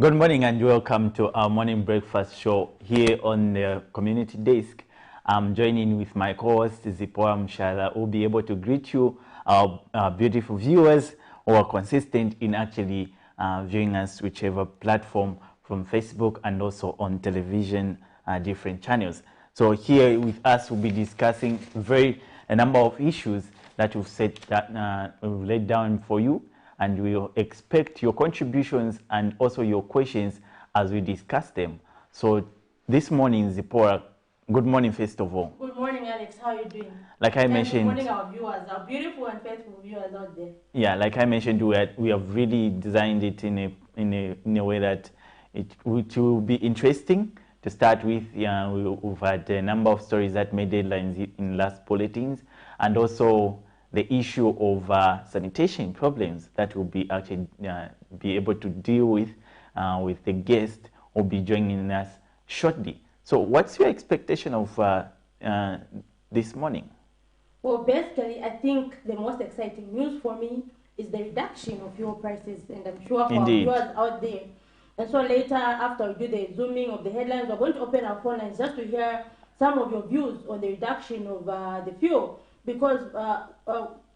Good morning and welcome to our morning breakfast show here on the community desk. I'm joining with my co-host Zipporah Mshala, who will be able to greet you, our beautiful viewers who are consistent in actually viewing us whichever platform, from Facebook and also on television, different channels. So here with us we'll be discussing a number of issues that we've laid down for you, and we'll expect your contributions and also your questions as we discuss them. So this morning, Zipporah, good morning first of all. Good morning, Alex. How are you doing? Like I mentioned, good morning, our viewers, our beautiful and faithful viewers out there. Yeah, like I mentioned, we have really designed it in a way that it will be interesting to start with. Yeah, we've had a number of stories that made headlines in last bulletins, and also the issue of sanitation problems that we'll be actually be able to deal with the guest who will be joining us shortly. So what's your expectation of this morning? Well, basically, I think the most exciting news for me is the reduction of fuel prices, and I'm sure for our viewers out there. And so later, after we do the zooming of the headlines, we're going to open our phone lines just to hear some of your views on the reduction of the fuel. Because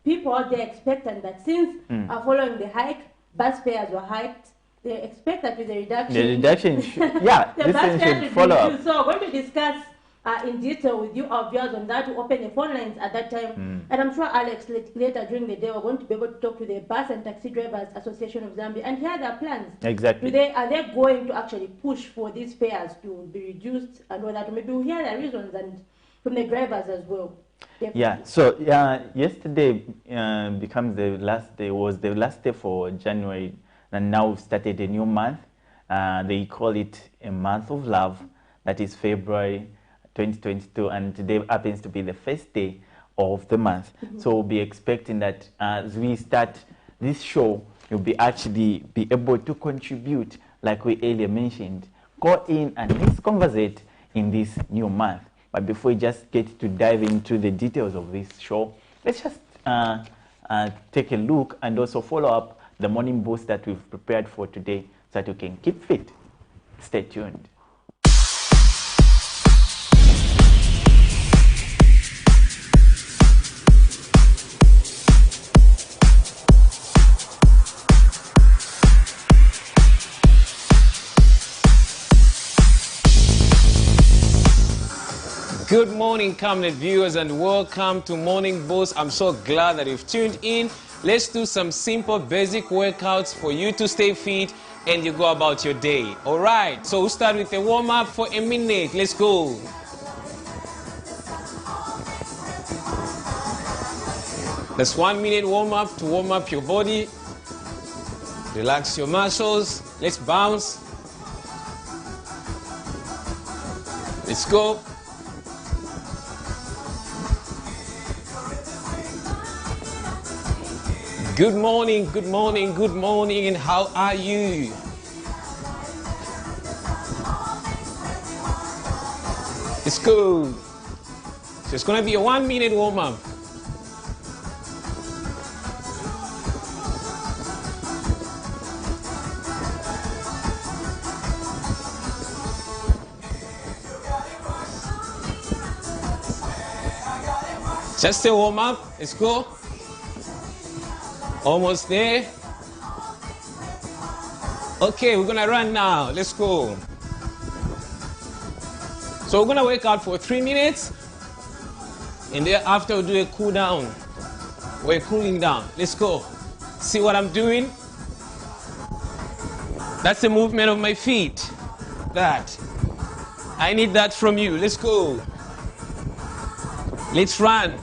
people out there expectant that since following the hike, bus fares were hiked, they expect that with the reduction... The reduction, yeah, the bus fares should follow up. So we're going to discuss in detail with you, our viewers, on that, to open the phone lines at that time. And I'm sure, Alex, later during the day, we're going to be able to talk to the Bus and Taxi Drivers Association of Zambia and hear their plans. Exactly. Are they going to actually push for these fares to be reduced and all that? Maybe we'll hear their reasons and from the drivers as well. Definitely. Yeah, so yesterday becomes the last day, was the last day for January, and now we've started a new month. They call it a month of love, that is February 2022, and today happens to be the first day of the month. So we'll be expecting that as we start this show, you'll be able to contribute, like we earlier mentioned. Go in and let's conversate in this new month. But before we just get to dive into the details of this show, let's just take a look and also follow up the morning boost that we've prepared for today so that you can keep fit. Stay tuned. Good morning, Camnet viewers, and welcome to Morning Boost. I'm so glad that you've tuned in. Let's do some simple basic workouts for you to stay fit and you go about your day. All right, so we'll start with a warm-up for a minute. Let's go. That's 1 minute warm-up to warm up your body. Relax your muscles. Let's bounce. Let's go. Good morning, good morning, good morning, and how are you? Let's go. So it's going to be a 1 minute warm-up. Just a warm-up. Let's go. Almost there. Okay, we're gonna run now. Let's go. So we're gonna work out for 3 minutes, and thereafter we'll do a cool down. We're cooling down. Let's go. See what I'm doing? That's the movement of my feet. That. I need that from you. Let's go. Let's run.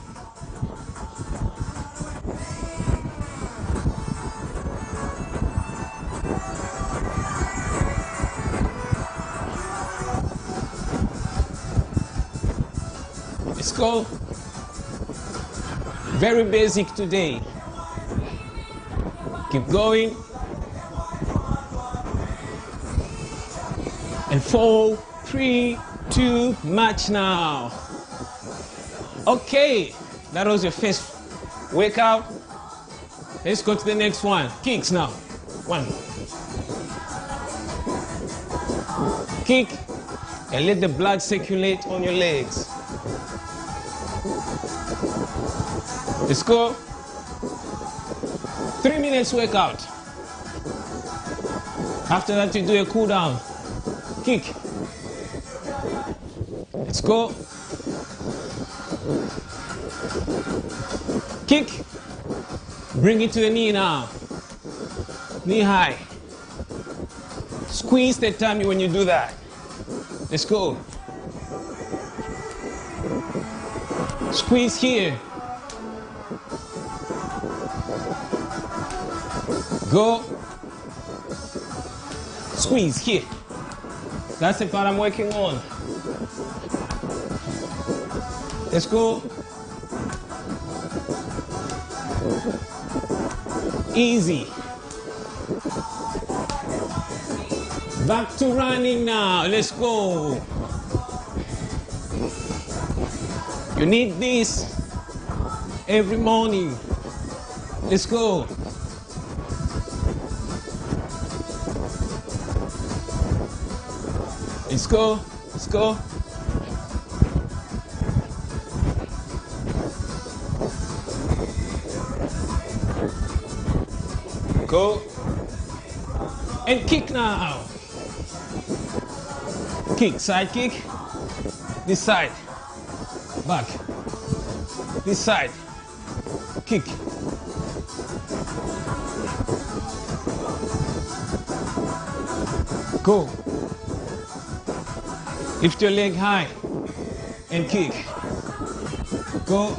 Let's go. Very basic today. Keep going. And 4, 3, 2, march now. Okay, that was your first workout. Let's go to the next one. Kicks now. 1. kick, and let the blood circulate on your legs. Let's go. 3 minutes workout. After that, you do a cool down. Kick. Let's go. Kick. Bring it to the knee now. Knee high. Squeeze the tummy when you do that. Let's go. Squeeze here. Go. Squeeze here. That's the part I'm working on. Let's go. Easy. Back to running now. Let's go. You need this every morning. Let's go. Let's go. Let's go. Go. And kick now. Kick, side kick. This side. Back. This side. Kick. Go. Lift your leg high and kick. Go.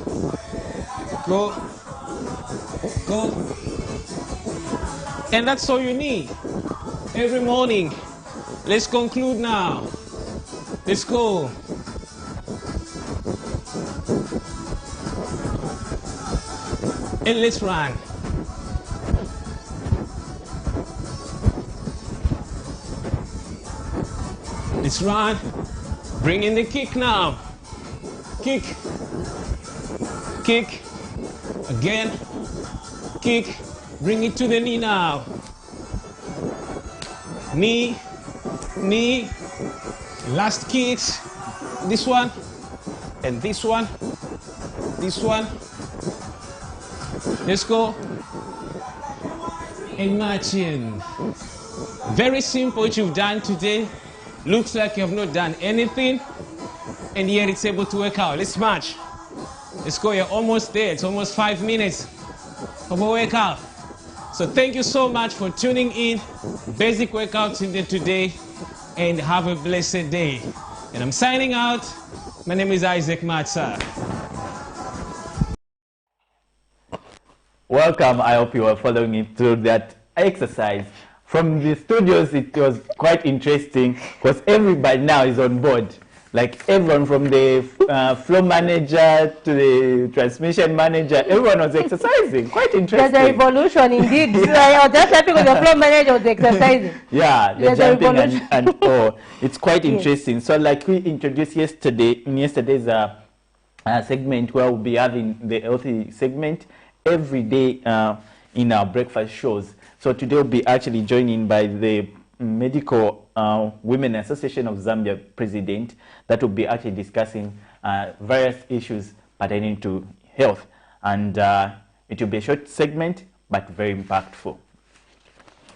Go. Go. And that's all you need every morning. Let's conclude now. Let's go. And let's run. Let's run. Bring in the kick now. Kick. Kick. Again. Kick. Bring it to the knee now. Knee. Knee. Last kicks. This one. And this one. This one. Let's go. Imagine. Very simple what you've done today. Looks like you have not done anything, and yet it's able to work out. Let's march. Let's go. You're almost there. It's almost 5 minutes of a workout. So thank you so much for tuning in. Basic workouts in there today, and have a blessed day. And I'm signing out. My name is Isaac Matsa. Welcome. I hope you are following it through that exercise. From the studios, it was quite interesting because everybody now is on board. Like everyone from the floor manager to the transmission manager, everyone was exercising. Quite interesting. There's a revolution indeed. I was just happy because the floor manager was exercising. Yeah, the jumping and oh, it's quite interesting. So like we introduced yesterday, in yesterday's segment where we'll be having the healthy segment every day in our breakfast shows. So today we'll be actually joined by the Medical Women Association of Zambia president that will be actually discussing various issues pertaining to health. And it will be a short segment, but very impactful.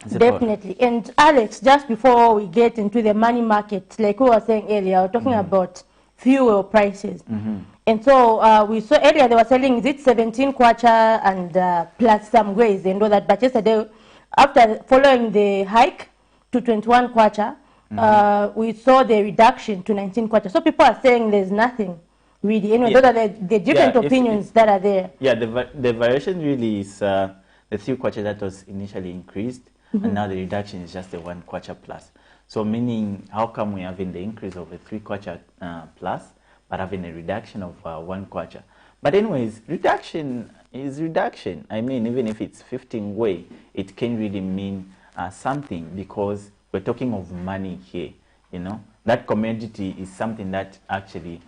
Definitely. And Alex, just before we get into the money market, like we were saying earlier, we're talking about fuel prices. And so we saw earlier they were selling, is it 17 kwacha and plus some grays and all that. But yesterday, after following the hike to 21 kwacha, we saw the reduction to 19 kwacha. So people are saying there's nothing really. Anyway, those are the different opinions that are there. Yeah, the variation really is the 3 kwacha that was initially increased, and now the reduction is just the 1 kwacha plus. So meaning, how come we're having the increase of a 3 kwacha plus, but having a reduction of 1 kwacha? But anyways, reduction is reduction. I mean, even if it's 15 way, it can really mean something, because we're talking of money here, you know. That commodity is something that actually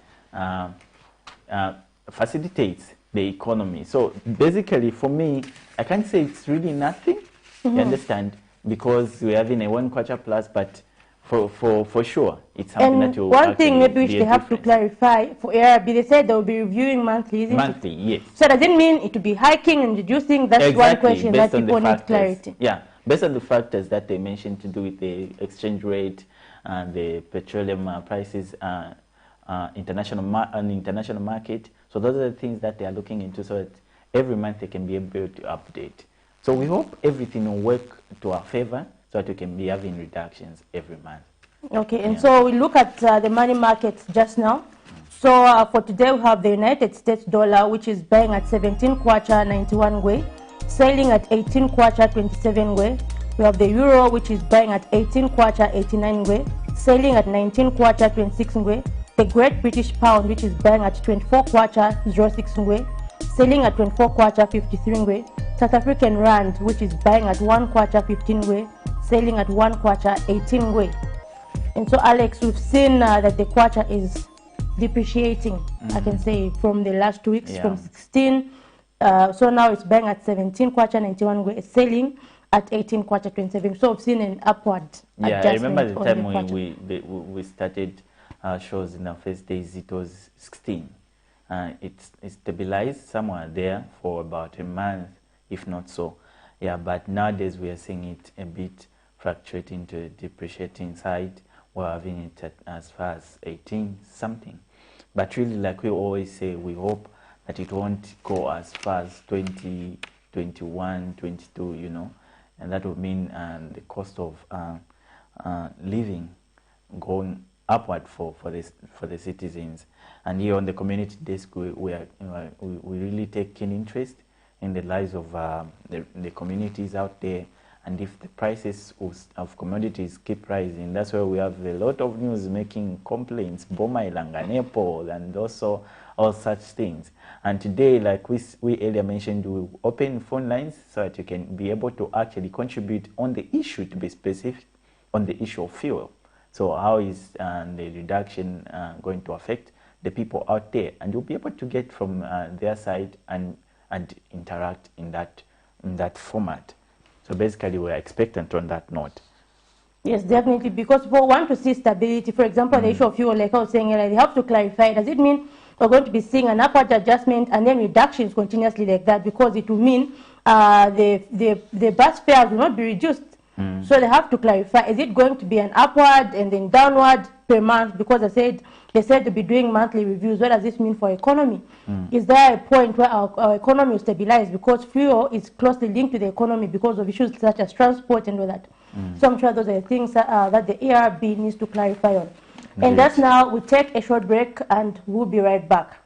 facilitates the economy. So basically for me, I can't say it's really nothing, you understand, because we're having a 1 kwacha plus, but For sure, it's something and that will. One thing maybe which they have to clarify for ARB, they said they will be reviewing monthly, isn't monthly, it? yes. So does it mean it will be hiking and reducing? That's exactly. one question based that people need clarity. Yeah, based on the factors that they mentioned to do with the exchange rate and the petroleum prices, international market. So those are the things that they are looking into, so that every month they can be able to update. So we hope everything will work to our favor, so that we can be having reductions every month. Okay, and so we look at the money markets just now. So for today we have the United States dollar, which is buying at 17 kwacha 91 ngwe, selling at 18 kwacha 27 ngwe. We have the euro, which is buying at 18 kwacha 89 ngwe, selling at 19 kwacha 26 ngwe. The Great British Pound, which is buying at 24 kwacha 06 ngwe, selling at 24 kwacha 53 ngwe. South African rand, which is buying at 1 kwacha 15 ngwe, selling at 1 kwacha 18 ngwe. And so, Alex, we've seen that the kwacha is depreciating, I can say, from the last 2 weeks, from 16. So now it's buying at 17 kwacha 91 ngwe, selling at 18 kwacha 27. So we've seen an upward adjustment. I remember the time when we started shows in our first days, it was 16. It stabilized somewhere there for about a month, if not so. Yeah, but nowadays we are seeing it a bit fluctuating to the depreciating side. We're having it at as far as 18 something. But really, like we always say, we hope that it won't go as far as 20, 21, 22, you know, and that would mean the cost of living going upward for the citizens. And here on the community desk, we really take keen interest in the lives of the communities out there. And if the prices of commodities keep rising, that's where we have a lot of news making complaints, Boma Ilanga, Nepal, and also all such things. And today, like we earlier mentioned, we open phone lines so that you can be able to actually contribute on the issue, to be specific, on the issue of fuel. So how is the reduction going to affect the people out there? And you'll be able to get from their side and interact in that format. So basically, we're expectant on that note. Yes, definitely, because people want to see stability. For example, the issue of fuel, like I was saying, they have to clarify. Does it mean we're going to be seeing an upward adjustment and then reductions continuously like that? Because it will mean the bus fares will not be reduced. So they have to clarify, is it going to be an upward and then downward per month? Because they said to be doing monthly reviews. What does this mean for economy? Is there a point where our economy will stabilize? Because fuel is closely linked to the economy because of issues such as transport and all that. So I'm sure those are the things that the ARB needs to clarify on. And that's now, we take a short break and we'll be right back.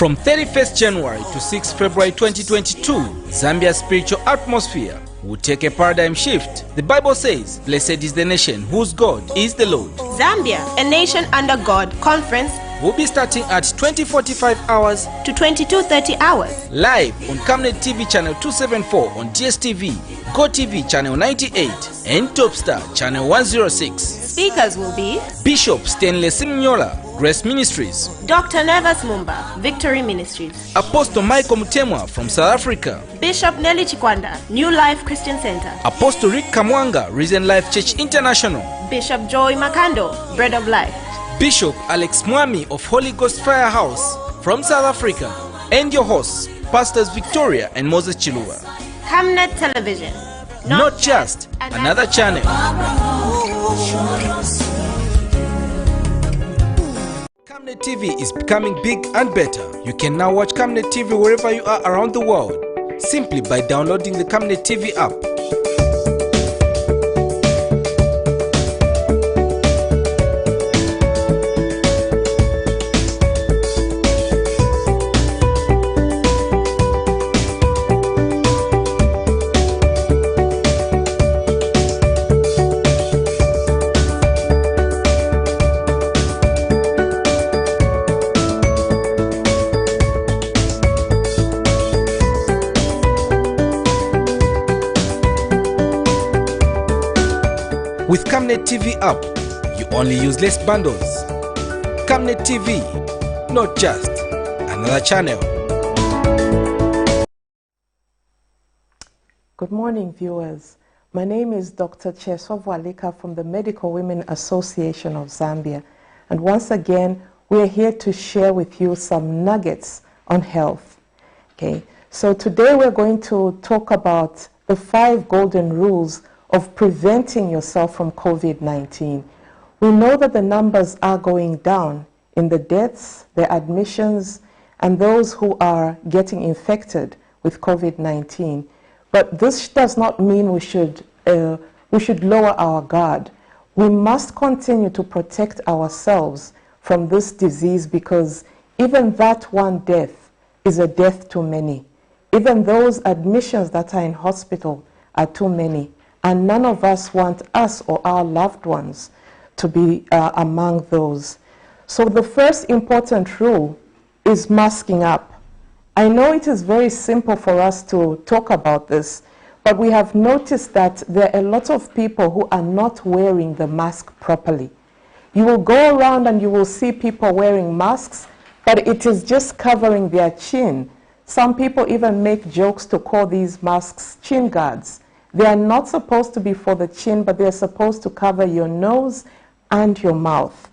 From 31st January to 6th February 2022, Zambia's spiritual atmosphere will take a paradigm shift. The Bible says, "Blessed is the nation whose God is the Lord." Zambia, a nation under God conference will be starting at 20:45 hours to 22:30 hours. Live on Camnet TV channel 274 on DSTV, GoTV channel 98 and Topstar channel 106. Speakers will be Bishop Stanley Simnyola, Grace Ministries; Dr. Nervous Mumba, Victory Ministries; Apostle Michael Mutemwa from South Africa; Bishop Nelly Chikwanda, New Life Christian Center; Apostle Rick Kamwanga, Risen Life Church International; Bishop Joy Makando, Bread of Life; Bishop Alex Mwami of Holy Ghost Firehouse from South Africa, and your hosts, Pastors Victoria and Moses Chilua. Camnet Television. Not just another channel. Camnet TV is becoming big and better. You can now watch Camnet TV wherever you are around the world, simply by downloading the Camnet TV app. With Camnet TV app, you only use less bundles. Camnet TV, not just another channel. Good morning, viewers. My name is Dr. Cheso Walika from the Medical Women Association of Zambia. And once again, we are here to share with you some nuggets on health. Okay, so today we're going to talk about the 5 golden rules of preventing yourself from COVID-19. We know that the numbers are going down in the deaths, the admissions, and those who are getting infected with COVID-19. But this does not mean we should lower our guard. We must continue to protect ourselves from this disease, because even that one death is a death too many. Even those admissions that are in hospital are too many. And none of us want us or our loved ones to be among those. So the first important rule is masking up. I know it is very simple for us to talk about this, but we have noticed that there are a lot of people who are not wearing the mask properly. You will go around and you will see people wearing masks, but it is just covering their chin. Some people even make jokes to call these masks chin guards. They are not supposed to be for the chin, but they're supposed to cover your nose and your mouth.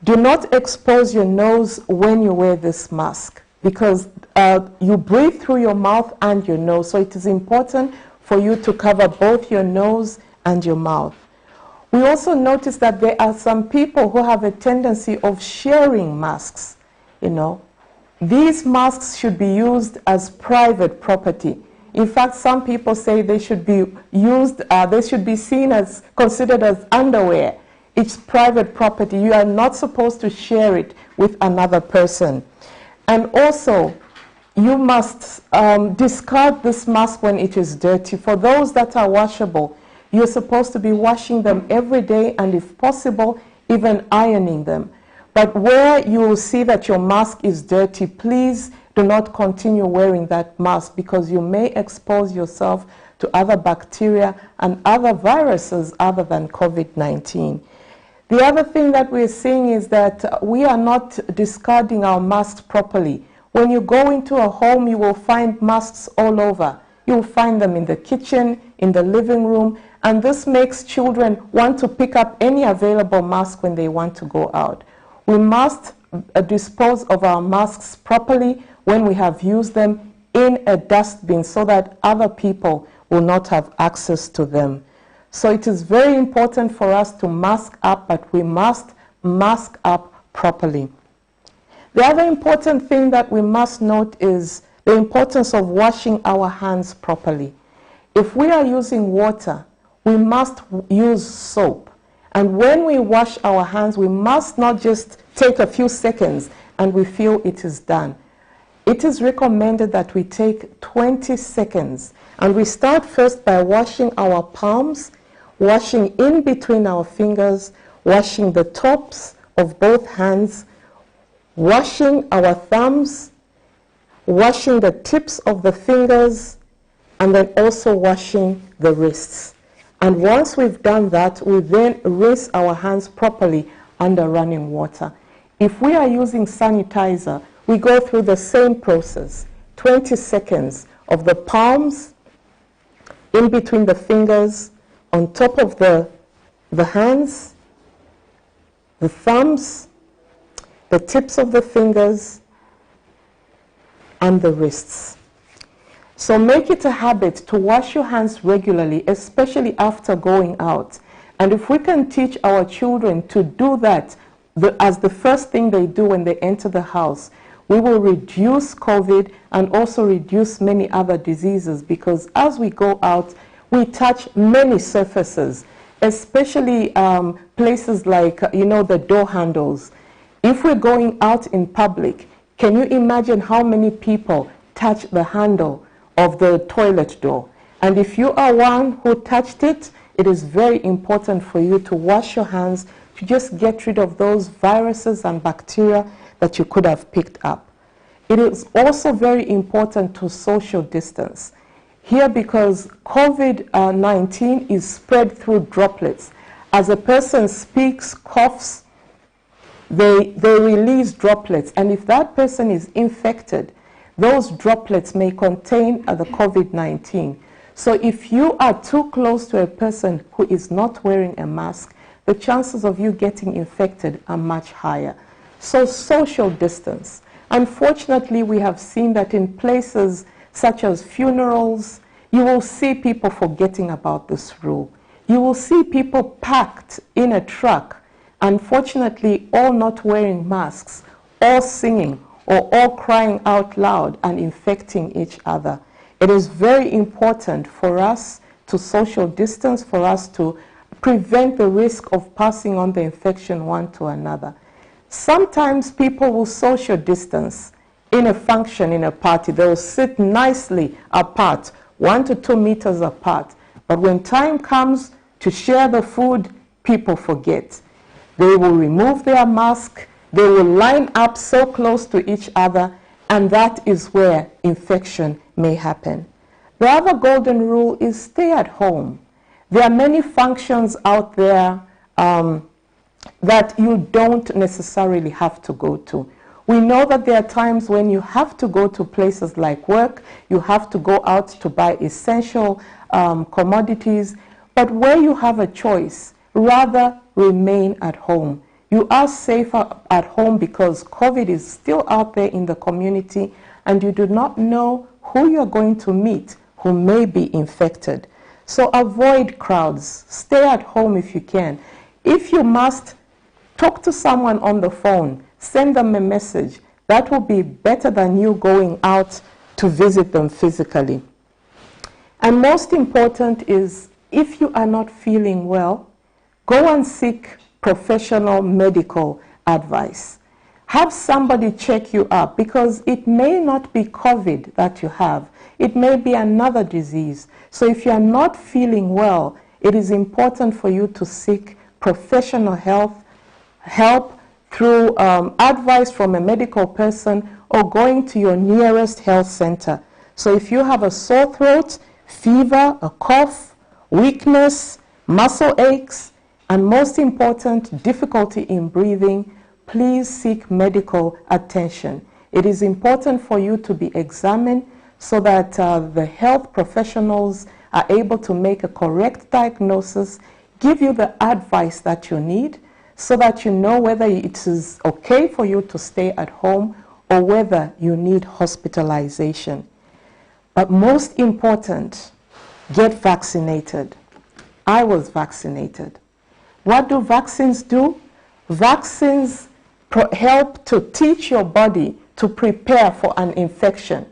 Do not expose your nose when you wear this mask, because you breathe through your mouth and your nose. So it is important for you to cover both your nose and your mouth. We also notice that there are some people who have a tendency of sharing masks. You know, these masks should be used as private property. In fact, some people say they should be used, they should be seen as, considered as underwear. It's private property. You are not supposed to share it with another person. And also, you must discard this mask when it is dirty. For those that are washable, you're supposed to be washing them every day, and if possible, even ironing them. But where you will see that your mask is dirty, please do not continue wearing that mask, because you may expose yourself to other bacteria and other viruses other than COVID-19. The other thing that we're seeing is that we are not discarding our masks properly. When you go into a home, you will find masks all over. You'll find them in the kitchen, in the living room, and this makes children want to pick up any available mask when they want to go out. We must dispose of our masks properly when we have used them in a dustbin, so that other people will not have access to them. So it is very important for us to mask up, but we must mask up properly. The other important thing that we must note is the importance of washing our hands properly. If we are using water, we must use soap. And when we wash our hands, we must not just take a few seconds and we feel it is done. It is recommended that we take 20 seconds, and we start first by washing our palms, washing in between our fingers, washing the tops of both hands, washing our thumbs, washing the tips of the fingers, and then also washing the wrists. And once we've done that, we then rinse our hands properly under running water. If we are using sanitizer, we go through the same process, 20 seconds of the palms, in between the fingers, on top of the hands, the thumbs, the tips of the fingers, and the wrists. So make it a habit to wash your hands regularly, especially after going out. And if we can teach our children to do that as the first thing they do when they enter the house, we will reduce COVID and also reduce many other diseases, because as we go out, we touch many surfaces, especially places like, the door handles. If we're going out in public, can you imagine how many people touch the handle of the toilet door? And if you are one who touched it, it is very important for you to wash your hands to just get rid of those viruses and bacteria that you could have picked up. It is also very important to social distance. Here, because COVID-19 is spread through droplets. As a person speaks, coughs, they release droplets. And if that person is infected, those droplets may contain the COVID-19. So if you are too close to a person who is not wearing a mask, the chances of you getting infected are much higher. So social distance. Unfortunately, we have seen that in places such as funerals, you will see people forgetting about this rule. You will see people packed in a truck, unfortunately all not wearing masks, all singing or all crying out loud and infecting each other. It is very important for us to social distance, for us to prevent the risk of passing on the infection one to another. Sometimes people will social distance in a function, in a party. They will sit nicely apart, 1 to 2 meters apart. But when time comes to share the food, people forget. They will remove their mask, they will line up so close to each other, and that is where infection may happen. The other golden rule is stay at home. There are many functions out there that you don't necessarily have to go to. We know that there are times when you have to go to places like work, you have to go out to buy essential commodities, but where you have a choice, rather remain at home. You are safer at home because COVID is still out there in the community, and you do not know who you're going to meet who may be infected. So avoid crowds. Stay at home if you can. If you must, talk to someone on the phone. Send them a message. That will be better than you going out to visit them physically. And most important is, if you are not feeling well, go and seek professional medical advice. Have somebody check you up, because it may not be COVID that you have. It may be another disease. So if you are not feeling well, it is important for you to seek professional help through advice from a medical person or going to your nearest health center. So if you have a sore throat, fever, a cough, weakness, muscle aches, and most important, difficulty in breathing, please seek medical attention. It is important for you to be examined so that the health professionals are able to make a correct diagnosis, give you the advice that you need, so that you know whether it is okay for you to stay at home or whether you need hospitalization. But most important, get vaccinated. I was vaccinated. What do vaccines do? Vaccines help to teach your body to prepare for an infection.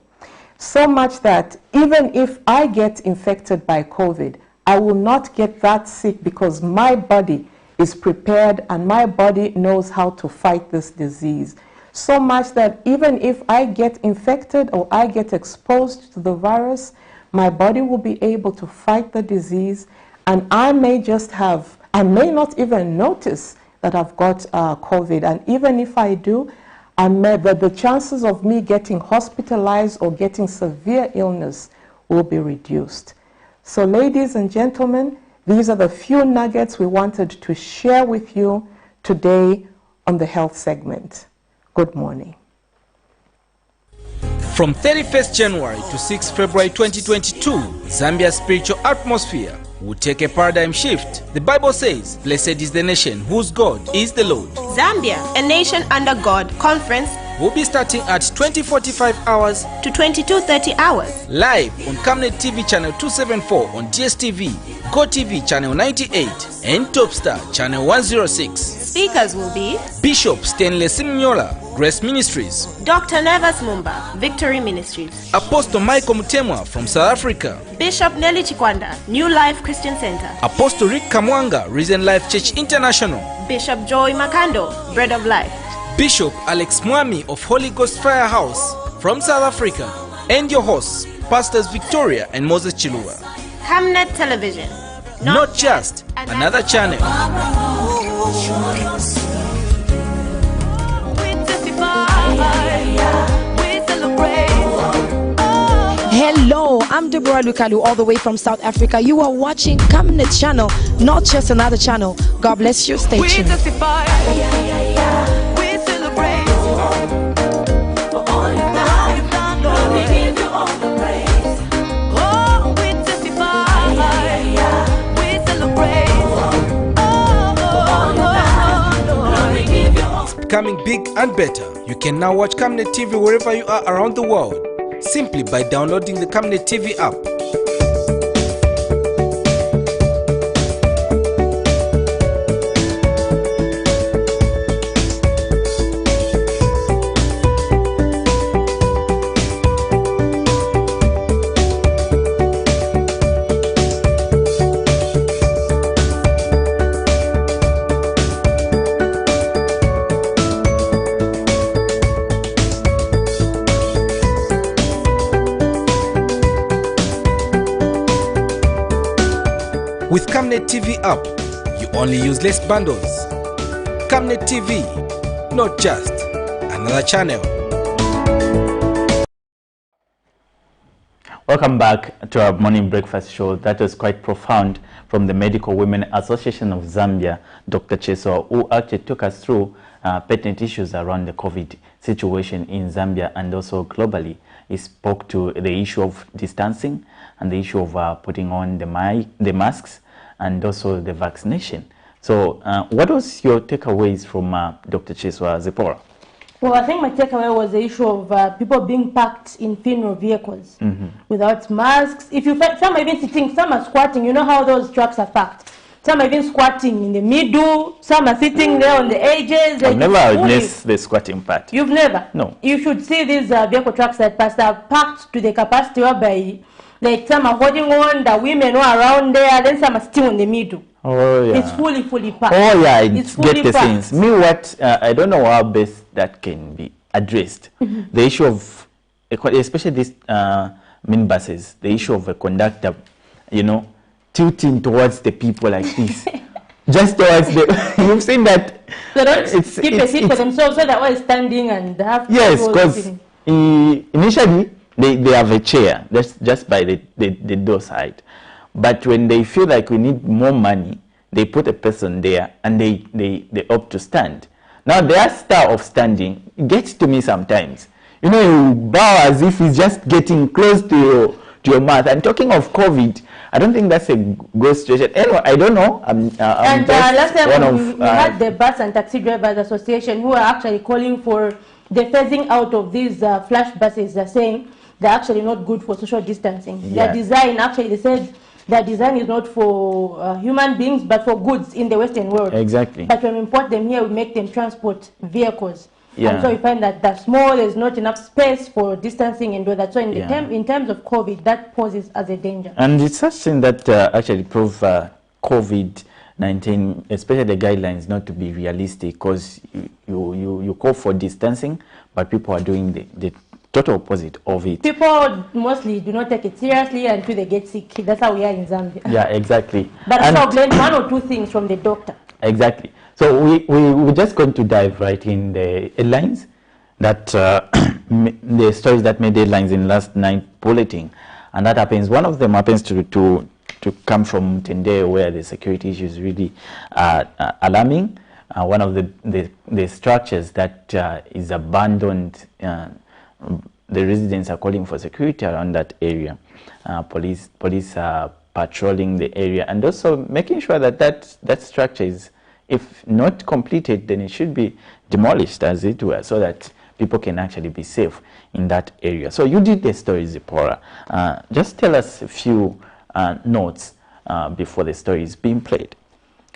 So much that even if I get infected by COVID, I will not get that sick because my body is prepared and my body knows how to fight this disease. So much that even if I get infected or I get exposed to the virus, my body will be able to fight the disease, and I may not even notice that I've got COVID. And even if I do, the chances of me getting hospitalized or getting severe illness will be reduced. So ladies and gentlemen, these are the few nuggets we wanted to share with you today on the health segment. Good morning. From 31st January to 6 February 2022, Zambia's spiritual atmosphere will take a paradigm shift. The Bible says, "Blessed is the nation whose God is the Lord." Zambia, a nation under God conference will be starting at 20:45 hours to 22:30 hours. Live on Camnet TV channel 274 on DSTV, GoTV channel 98 and Topstar channel 106. Speakers will be Bishop Stanley Simnyola, Grace Ministries; Dr. Nevas Mumba, Victory Ministries; Apostle Michael Mutemwa from South Africa; Bishop Nelly Chikwanda, New Life Christian Center; Apostle Rick Kamwanga, Risen Life Church International; Bishop Joy Makando, Bread of Life; Bishop Alex Mwami of Holy Ghost Firehouse from South Africa, and your hosts, Pastors Victoria and Moses Chilua. Camnet Television, not just another channel. Hello, I'm Deborah Lukalu, all the way from South Africa. You are watching Camnet Channel, not just another channel. God bless you. Stay tuned. Becoming big and better. You can now watch Camnet TV wherever you are around the world, simply by downloading the Camnet TV app. With Camnet TV app, you only use less bundles. Camnet TV, not just another channel. Welcome back to our morning breakfast show. That was quite profound from the Medical Women Association of Zambia, Dr. Cheso, who actually took us through pertinent issues around the COVID situation in Zambia and also globally. He spoke to the issue of distancing and the issue of putting on the masks and also the vaccination. So what was your takeaways from Dr. Cheso, Zipporah? Well, I think my takeaway was the issue of people being packed in funeral vehicles without masks. If you find, some are even sitting, some are squatting. You know how those trucks are packed. Some are even squatting in the middle. Some are sitting there on the edges. I've never witnessed the squatting part. You've never? No. You should see these vehicle trucks that pass are packed to the capacity whereby, like, some are holding on, the women are around there, then some are still in the middle. Oh, yeah. It's fully packed. Oh, yeah, I it's fully get the packed. sense. Me, what, I don't know how best that can be addressed. The issue of, especially these minibuses, the issue of a conductor, you know, tilting towards the people like this. Just towards the, you've seen that. They don't keep a seat for themselves, so they're all standing and have to. Yes, because initially they have a chair that's just by the door side. But when they feel like we need more money, they put a person there and they opt to stand. Now their style of standing gets to me sometimes. You know, you bow as if it's just getting close to your mouth. And talking of COVID, I don't think that's a good situation. Anyway, I don't know. I'm last time we had the Bus and Taxi Drivers Association who are actually calling for the phasing out of these flash buses. They're saying they're actually not good for social distancing. Yeah. Their design, actually, they said their design is not for human beings, but for goods in the Western world. Exactly. But when we import them here, we make them transport vehicles. Yeah. And so we find that they're small, there's not enough space for distancing and all that. So in terms of COVID, that poses as a danger. And it's such thing that actually prove COVID-19, especially the guidelines, not to be realistic, because you call for distancing, but people are doing the total opposite of it. People mostly do not take it seriously until they get sick. That's how we are in Zambia. Yeah, exactly. But I've learned one or two things from the doctor. Exactly. So we're just going to dive right in the headlines that the stories that made headlines in last night bulletin, and that happens. One of them happens to come from Tendere, where the security issue is really alarming. One of the structures that is abandoned. The residents are calling for security around that area. Police are patrolling the area, and also making sure that that structure is, if not completed, then it should be demolished, as it were, so that people can actually be safe in that area. So you did the story, Zipporah. Just tell us a few notes before the story is being played.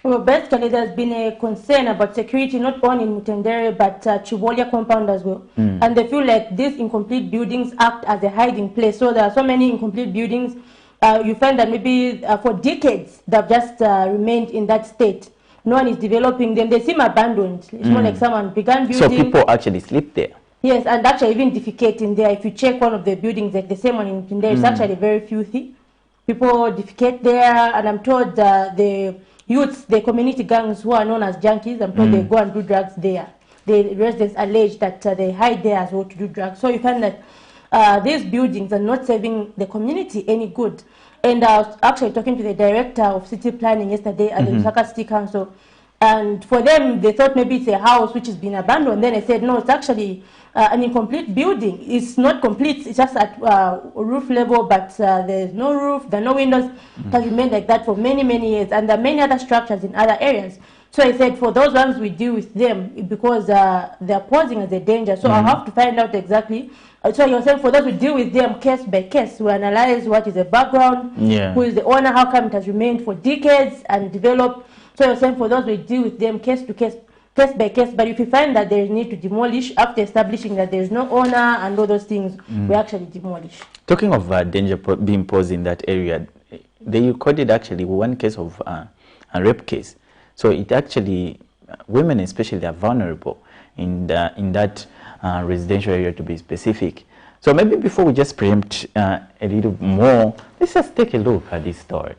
Well, basically, there's been a concern about security, not only in Mutendere, but Chivolia compound as well. And they feel like these incomplete buildings act as a hiding place. So there are so many incomplete buildings. You find that maybe for decades, they've just remained in that state. No one is developing them. They seem abandoned. It's not like someone began building. So people actually sleep there? Yes, and actually even defecating there. If you check one of the buildings, like the same one in Mutendere, it's actually very filthy. People defecate there, and I'm told the youths, the community gangs who are known as junkies, I'm told they go and do drugs there. The residents allege that they hide there as well to do drugs. So you find that these buildings are not serving the community any good. And I was actually talking to the director of city planning yesterday at the Lusaka City Council. And for them, they thought maybe it's a house which has been abandoned. Then I said, no, it's actually an incomplete building. It's not complete. It's just at roof level, but there's no roof, there are no windows. It has remained like that for many, many years. And there are many other structures in other areas. So I said, for those ones, we deal with them because they're posing as a danger. So I'll have to find out exactly. So you're saying for those, we deal with them case by case. We analyze what is the background, who is the owner, how come it has remained for decades and developed. So you're saying for those, we deal with them case to case, case by case. But if we find that there is need to demolish after establishing that there is no owner and all those things, we actually demolish. Talking of danger being posed in that area, they recorded actually one case of a rape case. So it actually, women especially, are vulnerable in that residential area, to be specific. So maybe before we just preempt a little more, let's just take a look at this story.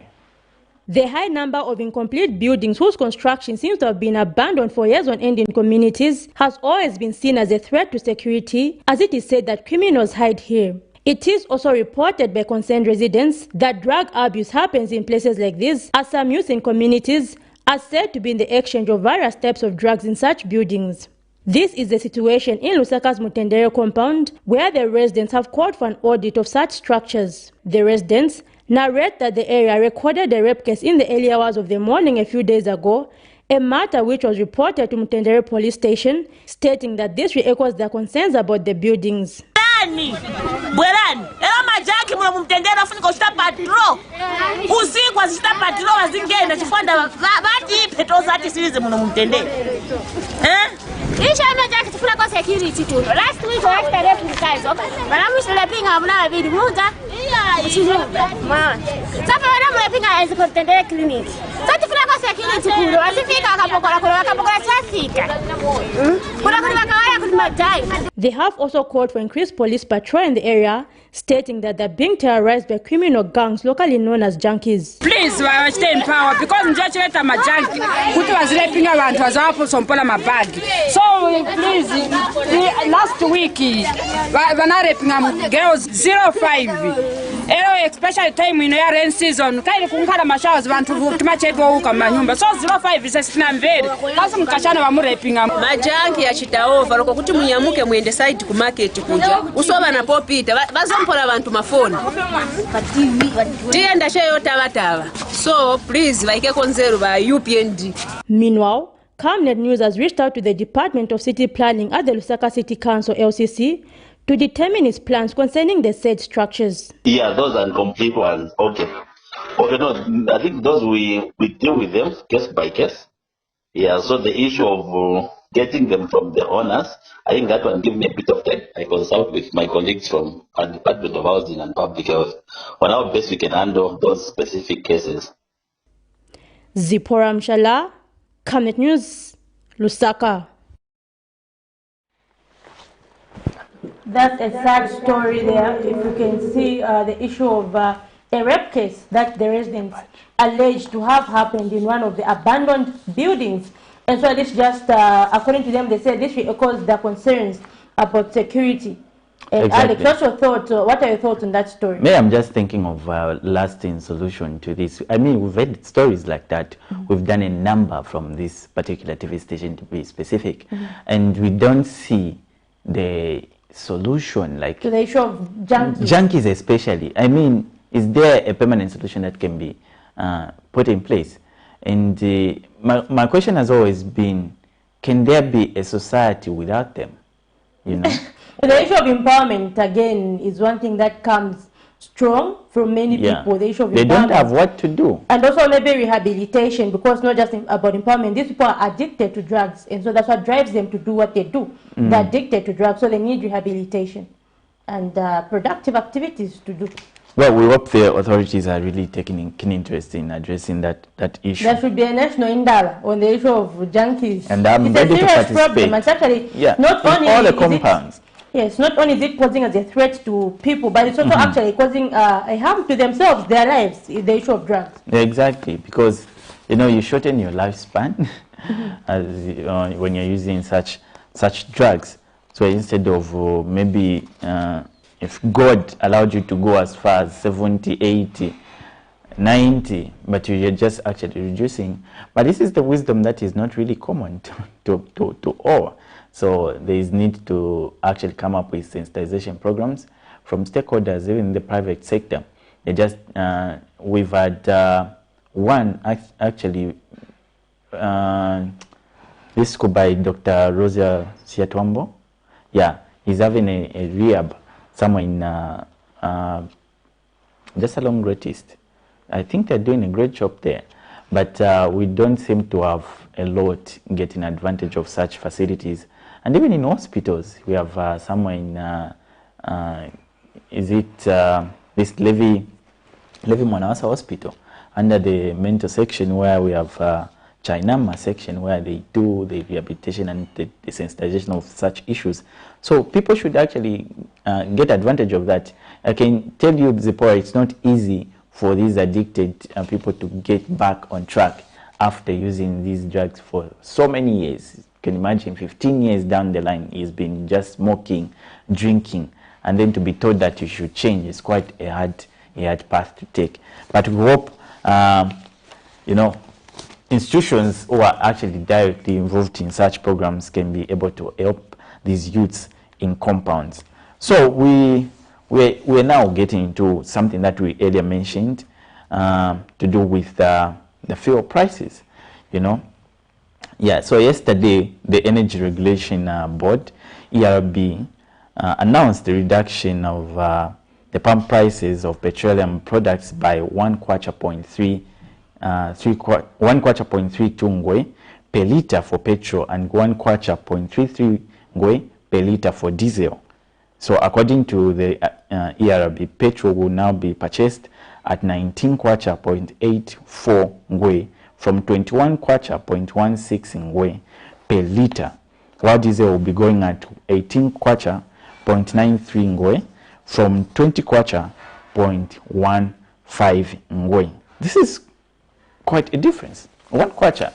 The high number of incomplete buildings whose construction seems to have been abandoned for years on end in communities has always been seen as a threat to security, as it is said that criminals hide here. It is also reported by concerned residents that drug abuse happens in places like this, as some youth in communities are said to be in the exchange of various types of drugs in such buildings. This is the situation in Lusaka's Mutendere compound, where the residents have called for an audit of such structures. The residents narrate that the area recorded a rape case in the early hours of the morning a few days ago, a matter which was reported to Mutendere police station, stating that this re-echoes their concerns about the buildings. Security too. Last week I was telling guys, but I'm still letting them know the mood. As a clinic. They have also called for increased police patrol in the area, stating that they're being terrorized by criminal gangs locally known as junkies. Please, stay in power because Mjacheta Majanki, who was raping around, was awful some my bag. So please, last week, when I raping girls 05. Especially time in the rain season, kind of mashawers want to machego manyumba. So 05 is a snamved. Kasum kashana wa murepinga. Majanki ya chitaova loko kuti munyamuke muende site ku market kuja. Usoba na popita bazompola abantu mafoni. Tienda sheyo tabataba. So please vaike konzeru ba UPND. Meanwhile, Camnet News has reached out to the Department of City Planning at the Lusaka City Council LCC to determine its plans concerning the said structures. Yeah, those are complete ones. Okay, no, I think those we deal with them case by case. Yeah, so the issue of getting them from the owners, I think that one give me a bit of time. I consult with my colleagues from our Department of Housing and Public Health on how best we can handle those specific cases. Zipporah Mshala, Camnet News, Lusaka. That's a sad story there. If you can see the issue of a rape case that the residents alleged to have happened in one of the abandoned buildings. And so this just, according to them, they said this echoes their concerns about security. And exactly. Alex, what are your thoughts on that story? I'm just thinking of a lasting solution to this. I mean, we've had stories like that. We've done a number from this particular TV station, to be specific. And we don't see the solution, like to the issue of junkies. Junkies especially. I mean, is there a permanent solution that can be put in place? And my question has always been, can there be a society without them? You know? The issue of empowerment, again, is one thing that comes strong from many people. The issue of they don't have what to do. And also maybe rehabilitation, because not just about empowerment. These people are addicted to drugs, and so that's what drives them to do what they do. They're addicted to drugs, so they need rehabilitation and productive activities to do. Well, we hope the authorities are really taking keen interest in addressing that issue. There should be a national indala on the issue of junkies. And I'm it's ready a serious to problem. It's actually not in only all the compounds. Yes, not only is it posing as a threat to people, but it's also actually causing a harm to themselves, their lives, the issue of drugs. Exactly, because you shorten your lifespan as when you're using such drugs. So instead of maybe if God allowed you to go as far as 70, 80, 90, but you're just actually reducing. But this is the wisdom that is not really common to all. So there is need to actually come up with sensitization programs from stakeholders, even in the private sector. They just we've had one actually this school by Dr. Rosa Siatwambo. Yeah, he's having a rehab somewhere in just along Great East. I think they're doing a great job there, but we don't seem to have a lot getting advantage of such facilities. And even in hospitals, we have somewhere in is it this Levi Mwanawasa Hospital, under the mental section, where we have Chainama section, where they do the rehabilitation and the sensitization of such issues. So people should actually get advantage of that. I can tell you, Zipporah, it's not easy for these addicted people to get back on track after using these drugs for so many years. You can imagine 15 years down the line, he's been just smoking, drinking, and then to be told that you should change is quite a hard path to take. But we hope, institutions who are actually directly involved in such programs can be able to help these youths in compounds. So we're now getting into something that we earlier mentioned to do with the fuel prices, Yeah, so yesterday the Energy Regulation Board, ERB, announced the reduction of the pump prices of petroleum products by 1 kwacha.32 ngwe per litre for petrol and 1 kwacha.33 ngwe per litre for diesel. So according to the ERB, petrol will now be purchased at 19 kwacha.84 ngwe from 21 kwacha.16 ngwe per litre, while diesel will be going at 18 kwacha.93 ngwe from 20 kwacha.15 ngwe. This is quite a difference. 1 kwacha,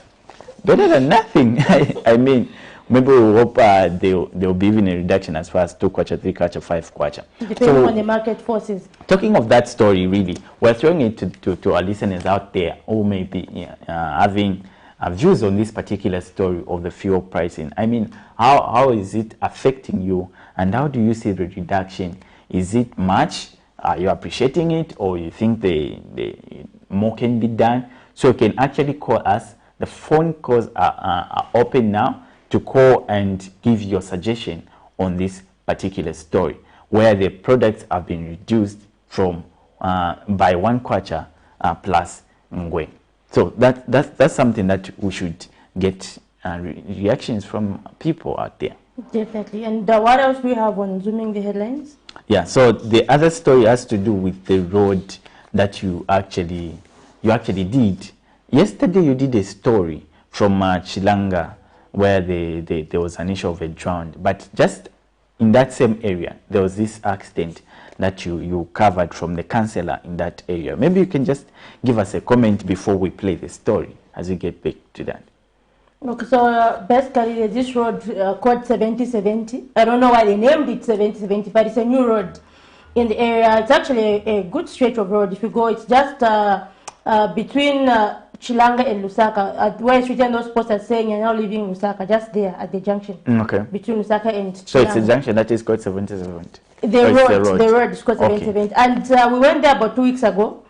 better than nothing. I mean, maybe we hope there will be even a reduction as far as 2 kwacha, 3 kwacha, 5 kwacha. Depending on the market forces. Talking of that story, really, we're throwing it to our listeners out there who may be having views on this particular story of the fuel pricing. I mean, how is it affecting you, and how do you see the reduction? Is it much? Are you appreciating it, or you think the more can be done? So you can actually call us. The phone calls are open now to call and give your suggestion on this particular story, where the products have been reduced from by 1 kwacha plus ngwe. So that's something that we should get reactions from people out there. Definitely. And what else do we have on Zooming the Headlines? Yeah, so the other story has to do with the road that you actually did. Yesterday you did a story from Chilanga where there was an issue of a drowned, but just in that same area there was this accident that you covered from the councillor in that area. Maybe you can just give us a comment before we play the story as we get back to that. Okay, so basically this road called 7070. I don't know why they named it 7070, but it's a new road in the area. It's actually a good stretch of road. If you go, it's just between Chilanga and Lusaka, where it's written those posters saying you're now leaving Lusaka, just there at the junction. Okay. Between Lusaka and Chilanga. So it's a junction that is called 77. The road is called 77. And we went there about 2 weeks ago.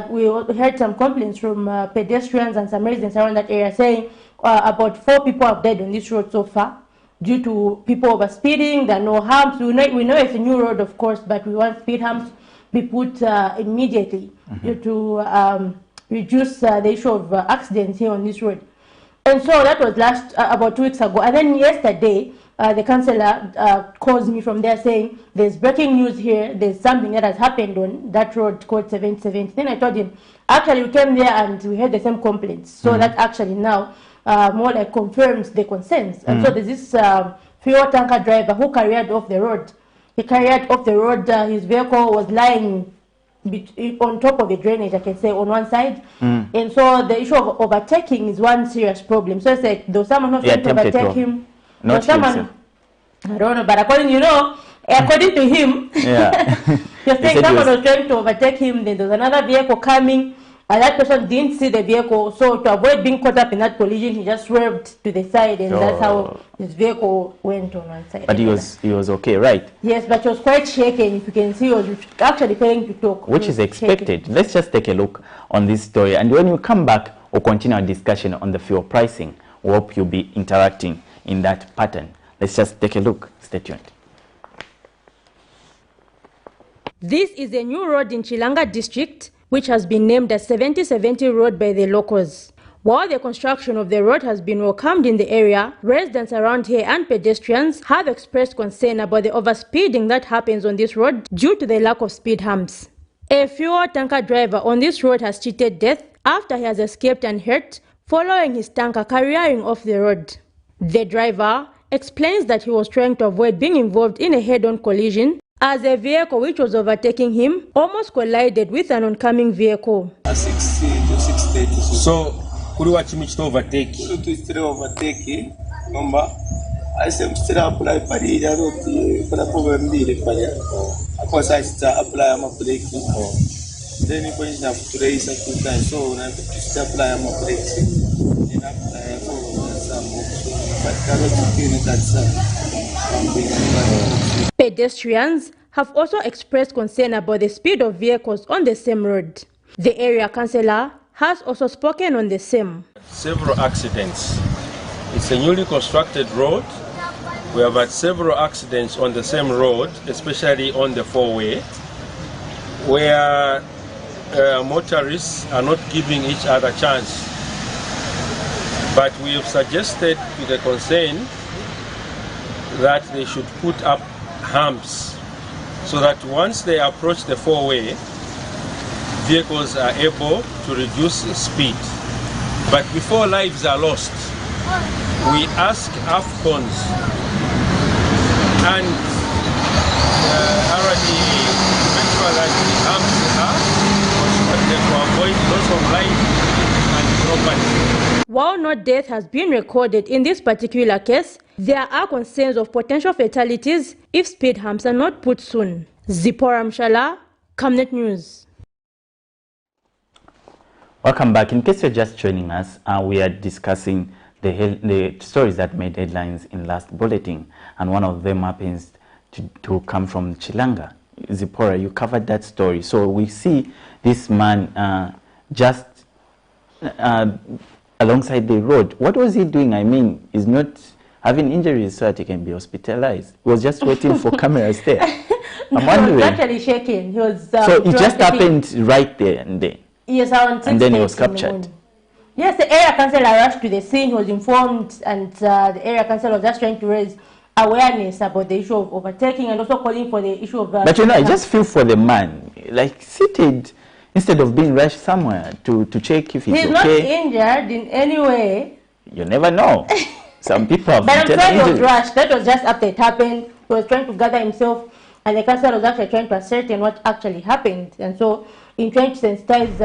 We heard some complaints from pedestrians and some residents around that area saying about 4 people have died on this road so far due to people overspeeding. There are no harms. We know it's a new road, of course, but we want speed humps be put immediately to reduce the issue of accidents here on this road. And so that was about 2 weeks ago. And then yesterday, the councillor calls me from there saying, there's breaking news here, there's something that has happened on that road called 770. Then I told him, actually we came there and we heard the same complaints. So that actually now more like confirms the concerns. And so there's this fuel tanker driver who carried off the road. He carried off the road, his vehicle was lying on top of the drainage, I can say, on one side. And so the issue of overtaking is one serious problem. So it's like, there was someone who tried to overtake him. Not someone, I don't know, but according to him, he was saying someone was trying to overtake him, then there was another vehicle coming, and that person didn't see the vehicle, so to avoid being caught up in that collision, he just swerved to the side, and that's how his vehicle went on one side. But he was okay, right? Yes, but he was quite shaken. If you can see, he was actually failing to talk. Which is expected. Shaken. Let's just take a look on this story, and when we come back, we'll continue our discussion on the fuel pricing. We hope you'll be interacting in that pattern. Let's just take a look. Stay tuned. This is a new road in Chilanga district, which has been named as 7070 Road by the locals. While the construction of the road has been welcomed in the area, residents around here and pedestrians have expressed concern about the overspeeding that happens on this road due to the lack of speed humps. A fuel tanker driver on this road has cheated death after he has escaped unhurt following his tanker carrying off the road. The driver explains that he was trying to avoid being involved in a head-on collision as a vehicle which was overtaking him almost collided with an oncoming vehicle. 6 to 6:30. So, kuliwa chimi chito overtake? Kuliwa overtake, nomba. Aise mstira apply pari ya roti para problem mbili pari. Kwa sasa apply ama brake. Then kwa nini nafutureisa kuta so na apply ama brake. Ina apply for some Pedestrians have also expressed concern about the speed of vehicles on the same road. The area councillor has also spoken on the same. Several accidents. It's a newly constructed road. We have had several accidents on the same road, especially on the four-way, where motorists are not giving each other chance. But we have suggested to the concerned that they should put up humps so that once they approach the four-way, vehicles are able to reduce speed. But before lives are lost, we ask AFCONs and RDE to make sure that the humps are constructed to avoid loss of life and property. While no death has been recorded in this particular case, there are concerns of potential fatalities if speed humps are not put soon. Zipporah Mshala, Camnet News. Welcome back. In case you're just joining us, we are discussing the stories that made headlines in last bulletin, and one of them happens to come from Chilanga. Zipporah, you covered that story. So we see this man just alongside the road. What was he doing? I mean, he's not having injuries so that he can be hospitalized. He was just waiting for cameras there. I'm wondering. He was actually shaking. He was. So it just happened right there and then. Yes, and then he was captured. Yes, the area councillor rushed to the scene. He was informed, and the area councillor was just trying to raise awareness about the issue of overtaking and also calling for the issue of. But you know, I just feel for the man, like seated. Instead of being rushed somewhere to check if he's okay. He's not injured in any way. You never know. Some people have But I'm sorry he was rushed. That was just after it happened. He was trying to gather himself, and the councillor was actually trying to ascertain what actually happened. And so, in trying to sensitize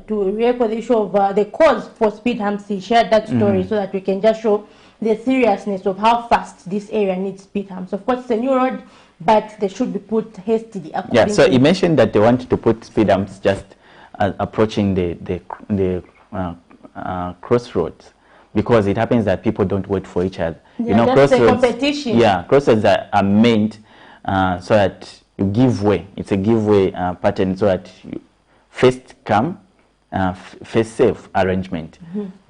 to record the issue of the cause for speed humps, he shared that story so that we can just show the seriousness of how fast this area needs speed humps. Of course, it's a new road, but they should be put hastily. Yeah, so he mentioned that they wanted to put speed humps just approaching the crossroads, because it happens that people don't wait for each other. Yeah, you know, that's crossroads. competition. Yeah, crossroads are meant so that you give way. It's a giveaway pattern, so that you first come, first serve arrangement.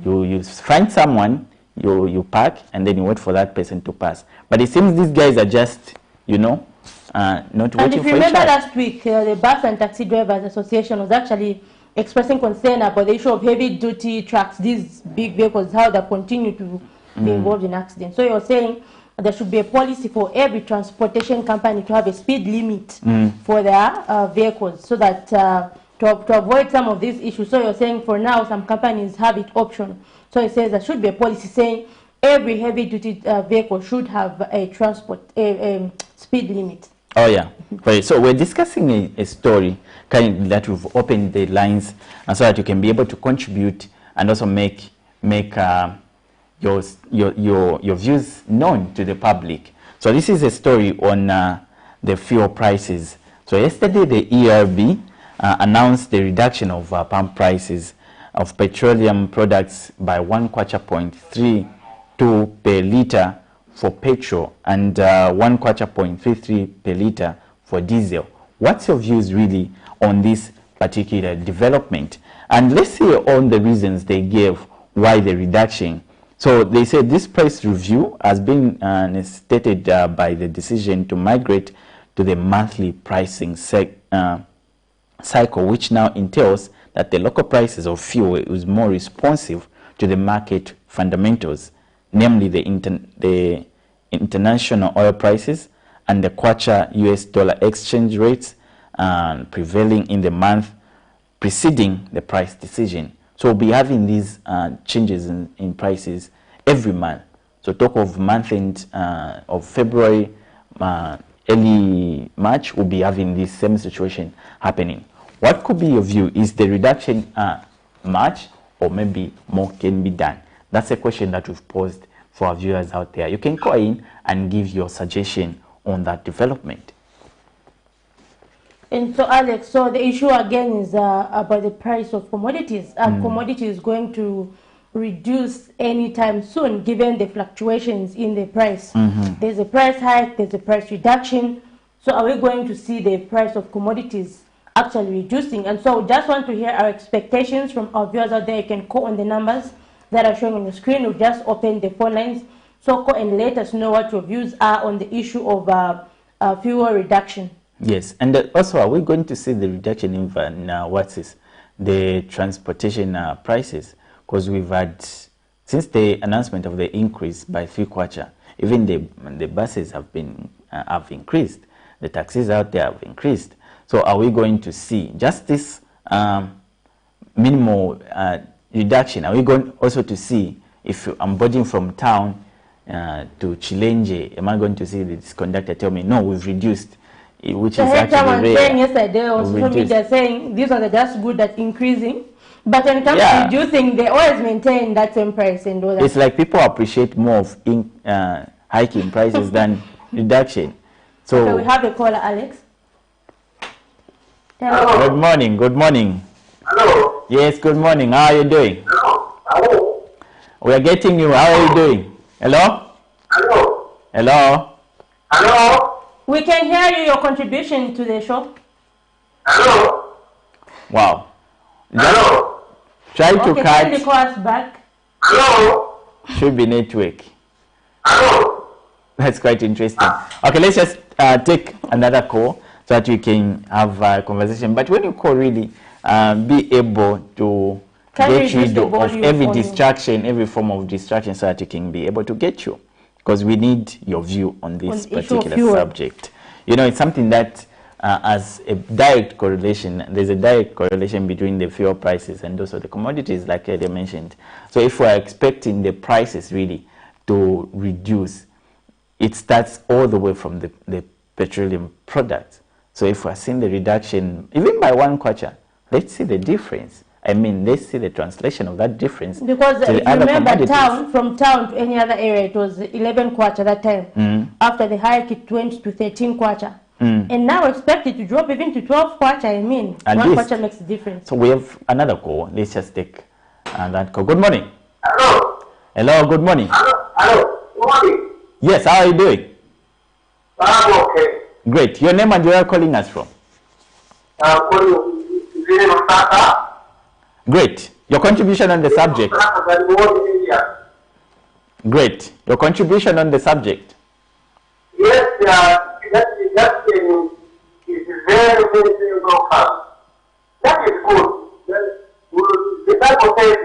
You find someone, you park, and then you wait for that person to pass. But it seems these guys are just, you know, not waiting for each other. And if you remember last week, the Bus and Taxi Drivers Association was actually expressing concern about the issue of heavy-duty trucks, these big vehicles, how they continue to be involved in accidents. So you're saying there should be a policy for every transportation company to have a speed limit for their vehicles, so that to avoid some of these issues. So you're saying for now some companies have it optional. So it says there should be a policy saying every heavy-duty vehicle should have a speed limit. Oh yeah, right. So we're discussing a story kind of that we've opened the lines, and so that you can be able to contribute and also make your views known to the public. So this is a story on the fuel prices. So yesterday the ERB announced the reduction of pump prices of petroleum products by 1.32 per litre for petrol and 1.33 per litre for diesel. What's your views really on this particular development? And let's see on the reasons they gave why the reduction. So they said this price review has been necessitated by the decision to migrate to the monthly pricing cycle, which now entails that the local prices of fuel is more responsive to the market fundamentals, namely the international oil prices and the Kwacha US dollar exchange rates prevailing in the month preceding the price decision. So we'll be having these changes in prices every month. So talk of month end of February, early March, we'll be having this same situation happening. What could be your view? Is the reduction much, or maybe more can be done? That's a question that we've posed for our viewers out there. You can call in and give your suggestion on that development. And so, Alex, so the issue again is about the price of commodities. Commodity is going to reduce anytime soon, given the fluctuations in the price. There's a price hike, there's a price reduction. So are we going to see the price of commodities actually reducing? And so we just want to hear our expectations from our viewers out there. You can call on the numbers that are showing on the screen. We'll just open the phone lines. So call and let us know what your views are on the issue of fuel reduction. Yes, and also are we going to see the reduction in the transportation prices? Because we've had, since the announcement of the increase by 3 kwacha, even the buses have increased, the taxis out there have increased. So are we going to see just this minimal reduction? Are we going also to see, if I'm boarding from town to Chilenje, am I going to see this conductor tell me, no, we've reduced, which is actually rare. Yesterday on social media saying these are just good at increasing, but when it comes to reducing, they always maintain that same price and all that. It's like people appreciate more of hiking prices than reduction. So okay, we have a caller, Alex. Hello. Good morning. Good morning. Hello. Yes, good morning. How are you doing? Hello. Hello. We are getting you. How are you doing? Hello? Hello. Hello. Hello. We can hear you, your contribution to the show. Hello. Wow. Hello. Try to catch. Can you call us back? Hello. Should be network. Hello. That's quite interesting. Okay, let's just take another call so that we can have a conversation. But when you call, really be able to get rid of every distraction, every form of distraction, so that we can be able to get you. Because we need your view on this particular subject. You know, it's something that has a direct correlation. There's a direct correlation between the fuel prices and also the commodities, like earlier mentioned. So if we're expecting the prices really to reduce, it starts all the way from the petroleum products. So if we're seeing the reduction, even by 1 kwacha, let's see the difference. I mean, let's see the translation of that difference. Because if you remember, from town to any other area, it was 11 kwacha that time. After the hike, it went to 13 kwacha. And now expected to drop even to 12 kwacha. I mean, 1 kwacha makes a difference. So we have another call. Let's just take that call. Good morning. Hello. Hello, good morning. Hello. Good morning. Yes, how are you doing? I'm okay. Great. Your name and where are you calling us from? Great. Your contribution on the subject. Great. Your contribution on the subject. Yes, that is very, very simple. That is good. The Bible says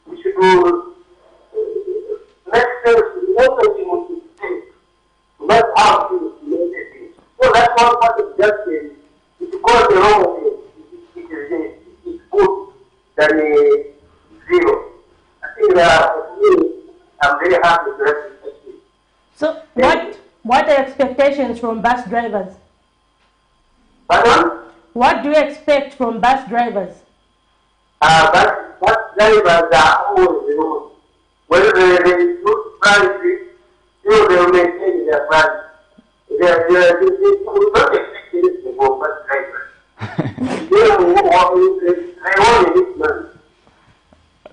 we should make sense with everything we should say, not how to make it. So that's one part of justice. If you go the wrong way, it's good than zero. I think for me, I'm very happy to have this. So what are expectations from bus drivers? Pardon? What do you expect from bus drivers? Bus drivers are always, whether they use prices, they will maintain their price. They don't expect anything from bus drivers. They only need money.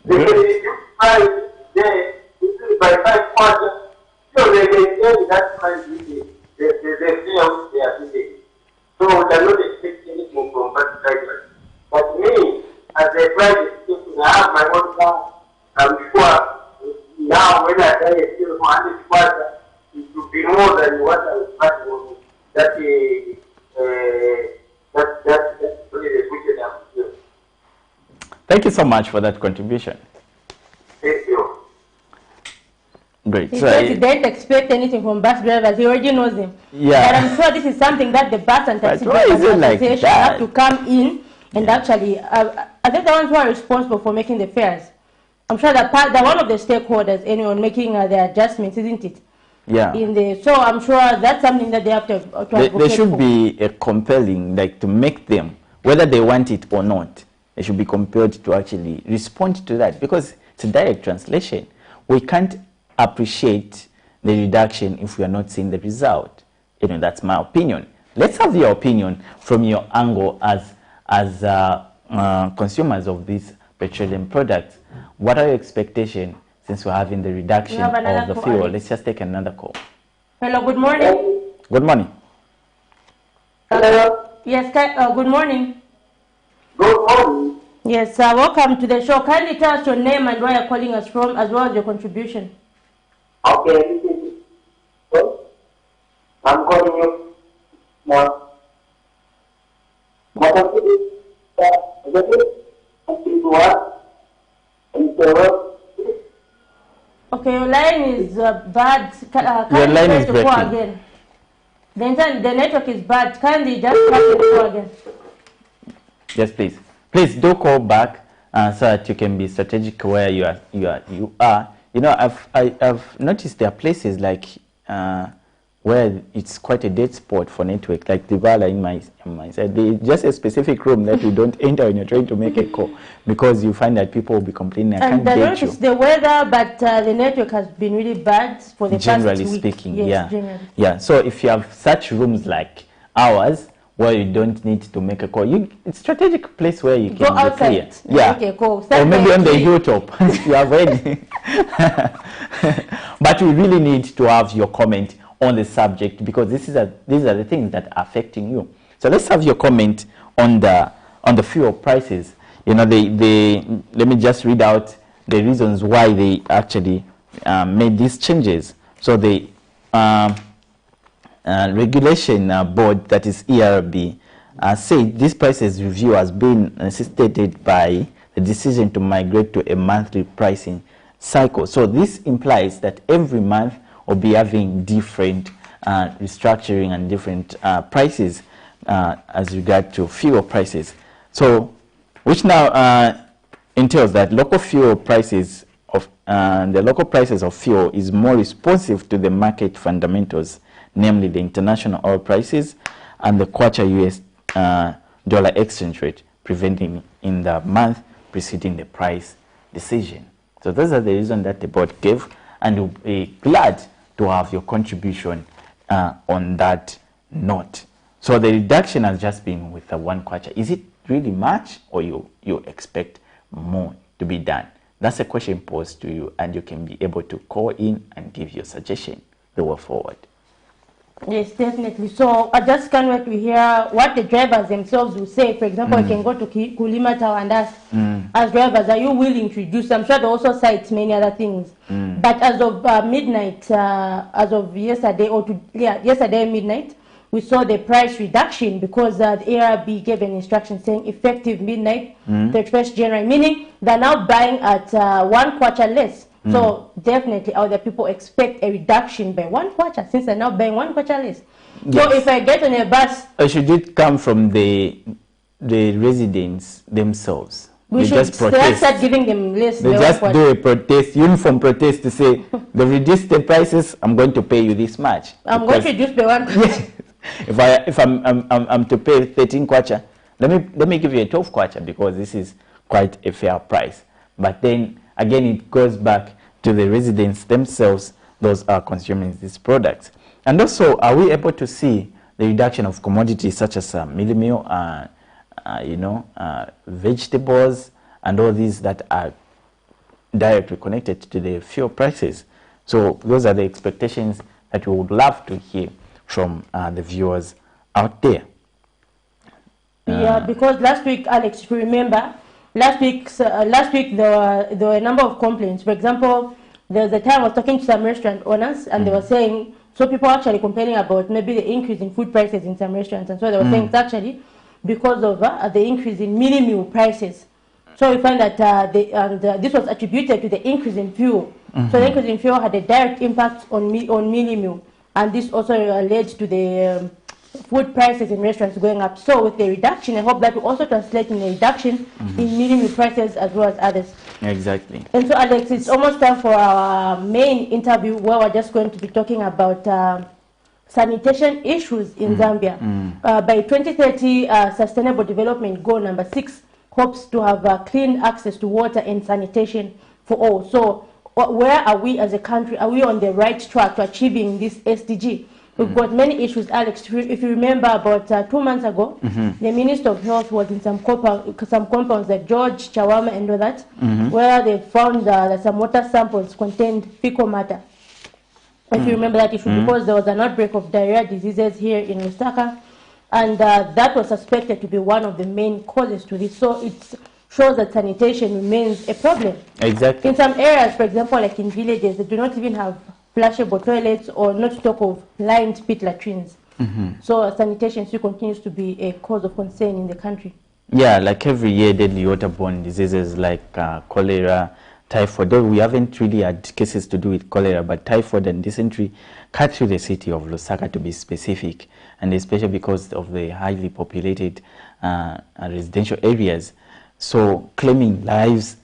They can reduce price there by 5%, so they maintain that price with the sales they are doing. So they are not expecting anything from bus drivers. But me, as a private citizen, I have my own car, and before, now when I die still 100 quarter, it will be more than what I was planning. That's really the future I'm doing. Thank you so much for that contribution. Thank you. Great. He says he didn't expect anything from bus drivers. He already knows them. Yeah. But I'm sure this is something that the bus and taxi drivers association have to come in and actually, I think the ones who are responsible for making the fares. I'm sure that they're one of the stakeholders anyway making the adjustments, isn't it? Yeah. So I'm sure that's something that they have to advocate There should for. be a compelling, like to make them, whether they want it or not, they should be compelled to actually respond to that, because it's a direct translation. We can't appreciate the reduction if we are not seeing the result. That's my opinion. Let's have your opinion from your angle as consumers of these petroleum products. What are your expectations since we're having the reduction of the fuel? Let's just take another call. Hello, good morning. Good morning. Hello. Yes, good morning. Good morning. Yes, welcome to the show. Kindly tell us your name and where you're calling us from, as well as your contribution. Okay, this is I'm calling you more. Okay, your line is bad. Your line is breaking. Call again. The network is bad. Kindly just try to call again. Yes, please. Please do call back so that you can be strategic where you are. I've noticed there are places like where it's quite a dead spot for network, like the Vala in my side. There's just a specific room that you don't enter when you're trying to make a call, because you find that people will be complaining, I can't get you. It's the weather, but the network has been really bad for the generally past week. speaking. Yes, yeah. So if you have such rooms like ours, where you don't need to make a call, it's a strategic place where you can go outside, yeah, make a call. or maybe on the hilltop if you have any. But we really need to have your comment on the subject, because these are the things that are affecting you. So let's have your comment on the fuel prices. Let me just read out the reasons why they actually made these changes. So the regulation board, that is ERB, said this prices review has been necessitated by the decision to migrate to a monthly pricing cycle. So this implies that every month we'll be having different restructuring and different prices as regard to fuel prices. So which now entails that local fuel prices of the local prices of fuel is more responsive to the market fundamentals, namely the international oil prices and the Kwacha US dollar exchange rate prevailing in the month preceding the price decision. So those are the reasons that the board gave, and we'll be glad to have your contribution on that note. So the reduction has just been with the 1 kwacha. Is it really much, or you expect more to be done? That's a question posed to you, and you can be able to call in and give your suggestion the way forward. Yes, definitely. So I just can't wait to hear what the drivers themselves will say. For example, you can go to Kulima Tower and ask, as drivers, are you willing to reduce? I'm sure they also cite many other things. But as of midnight, as of yesterday, yesterday midnight, we saw the price reduction because the ARB gave an instruction saying effective midnight, 31st January, meaning they're now buying at 1 kwacha less. So definitely other people expect a reduction by 1 kwacha since they're now buying 1 kwacha less. Yes. So if I get on a bus, should it come from the residents themselves? We should start giving them less. They just do a protest, uniform protest to say they reduce the prices. I'm going to pay you this much. I'm going to reduce by 1 kwacha. If I'm to pay 13 kwacha, let me give you a 12 kwacha because this is quite a fair price. But then again, it goes back to the residents themselves. Those are consuming these products. And also, are we able to see the reduction of commodities such as mealie meal, vegetables, and all these that are directly connected to the fuel prices? So those are the expectations that we would love to hear from the viewers out there. Yeah, because last week, Alex, if you remember, last week there were a number of complaints. For example, there was a time I was talking to some restaurant owners, and they were saying, so people are actually complaining about maybe the increase in food prices in some restaurants, and so they were saying it's actually because of the increase in mealie meal prices. So we find that this was attributed to the increase in fuel. So the increase in fuel had a direct impact on mealie meal, and this also led to the food prices in restaurants going up. So with the reduction, I hope that will also translate in a reduction in mealie meal prices as well as others. Exactly. And so, Alex, it's almost time for our main interview where we're just going to be talking about sanitation issues in Zambia. By 2030, Sustainable Development Goal number 6 hopes to have clean access to water and sanitation for all. So where are we as a country? Are we on the right track to achieving this SDG? We've got many issues, Alex. If you remember, about 2 months ago, the Minister of Health was in some compounds like George, Chawama, and all that, where they found that some water samples contained fecal matter. If you remember that issue, because there was an outbreak of diarrhea diseases here in Lusaka, and that was suspected to be one of the main causes to this. So it shows that sanitation remains a problem. Exactly. In some areas, for example, like in villages, they do not even have flushable toilets, or not to talk of lined pit latrines. So sanitation still continues to be a cause of concern in the country. Yeah, like every year, deadly waterborne diseases like cholera, typhoid, though we haven't really had cases to do with cholera, but typhoid and dysentery cut through the city of Lusaka, to be specific, and especially because of the highly populated residential areas. So claiming lives,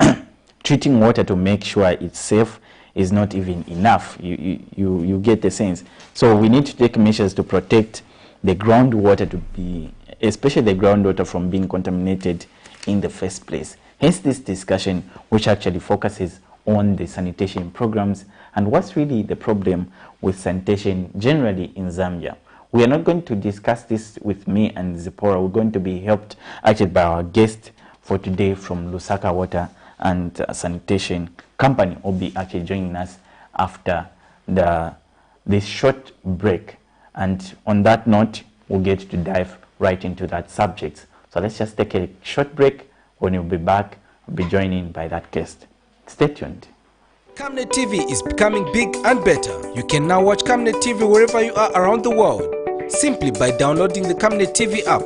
treating water to make sure it's safe is not even enough. You get the sense. So we need to take measures to protect the groundwater, to be, especially the groundwater, from being contaminated in the first place. Hence this discussion, which actually focuses on the sanitation programs and what's really the problem with sanitation generally in Zambia. We are not going to discuss this with me and Zipporah. We're going to be helped actually by our guest for today from Lusaka Water and Sanitation Company will be actually joining us after this short break. And on that note, we'll get to dive right into that subject. So let's just take a short break. When we'll be back, we'll be joined by that guest. Stay tuned. Camnet TV is becoming big and better. You can now watch Camnet TV wherever you are around the world, simply by downloading the Camnet TV app.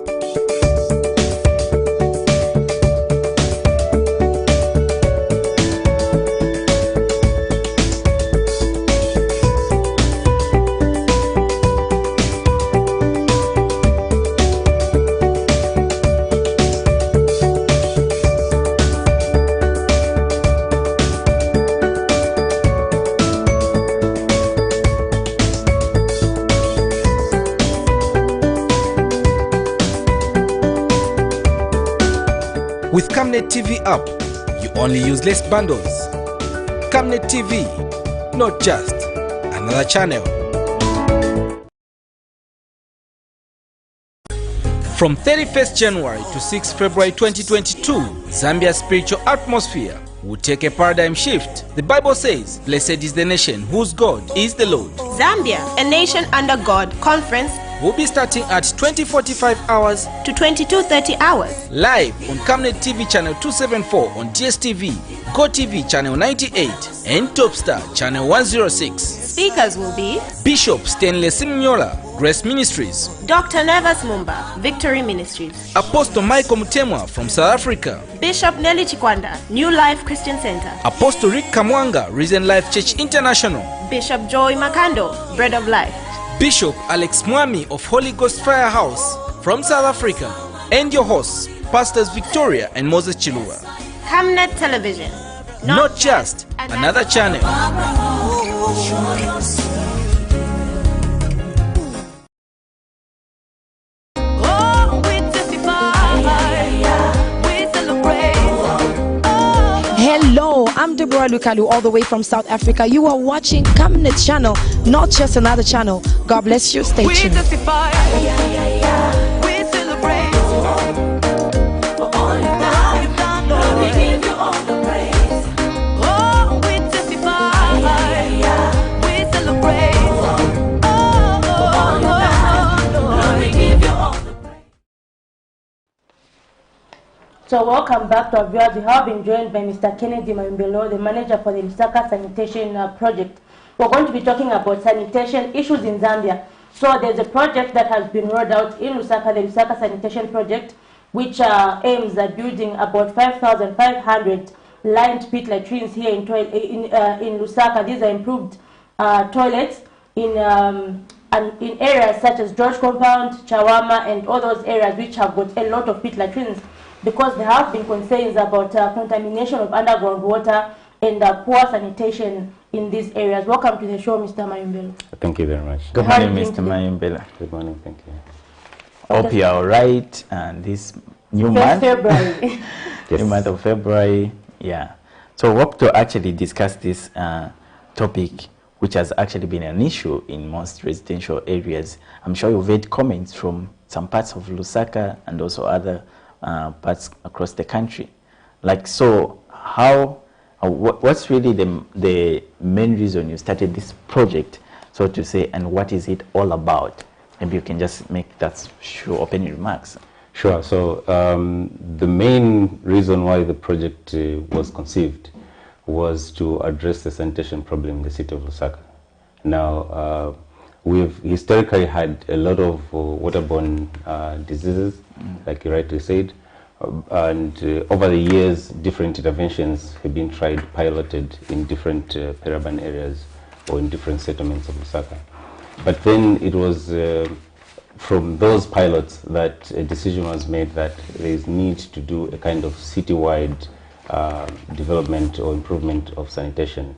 With Camnet TV app, you only use less bundles. Camnet TV, not just another channel. From 31st January to 6 February 2022, Zambia's spiritual atmosphere will take a paradigm shift. The Bible says, "Blessed is the nation whose God is the Lord." Zambia, a nation under God conference will be starting at 20:45 hours to 22:30 hours. Live on Camnet TV channel 274 on DSTV, GoTV channel 98 and Topstar channel 106. Speakers will be Bishop Stanley Simunyola, Grace Ministries; Dr. Nevas Mumba, Victory Ministries; Apostle Michael Mutemwa from South Africa; Bishop Nelly Chikwanda, New Life Christian Center; Apostle Rick Kamwanga, Risen Life Church International; Bishop Joy Makando, Bread of Life; Bishop Alex Mwami of Holy Ghost Firehouse from South Africa; and your hosts, Pastors Victoria and Moses Chilua. Camnet Television, not just another channel. Hello, I'm Deborah Lukalu, all the way from South Africa. You are watching Camnet channel, not just another channel. God bless you. Stay tuned. So welcome back to our viewers. We have been joined by Mr. Kennedy Mayumbelo, the manager for the Lusaka Sanitation Project. We're going to be talking about sanitation issues in Zambia. So there's a project that has been rolled out in Lusaka, the Lusaka Sanitation Project, which aims at building about 5,500 lined pit latrines here in Lusaka. These are improved toilets in areas such as George Compound, Chawama, and all those areas which have got a lot of pit latrines, because there have been concerns about contamination of underground water and poor sanitation in these areas. Welcome to the show, Mr. Mayumbelo. Thank you very much. Good morning, Mr. Mayumbelo. Good morning, thank you. Hope you are all right. And this new month, February. New month of February, yeah. So we hope to actually discuss this topic, which has actually been an issue in most residential areas. I'm sure you've heard comments from some parts of Lusaka and also other parts across the country. Like, so how, what's really the main reason you started this project, so to say, and what is it all about? Maybe you can just make that short opening remarks. Sure. So the main reason why the project was conceived was to address the sanitation problem in the city of Lusaka. Now, we've historically had a lot of waterborne diseases, like you rightly said, and over the years, different interventions have been tried, piloted in different peri-urban areas or in different settlements of Lusaka. But then it was from those pilots that a decision was made that there is need to do a kind of citywide development or improvement of sanitation,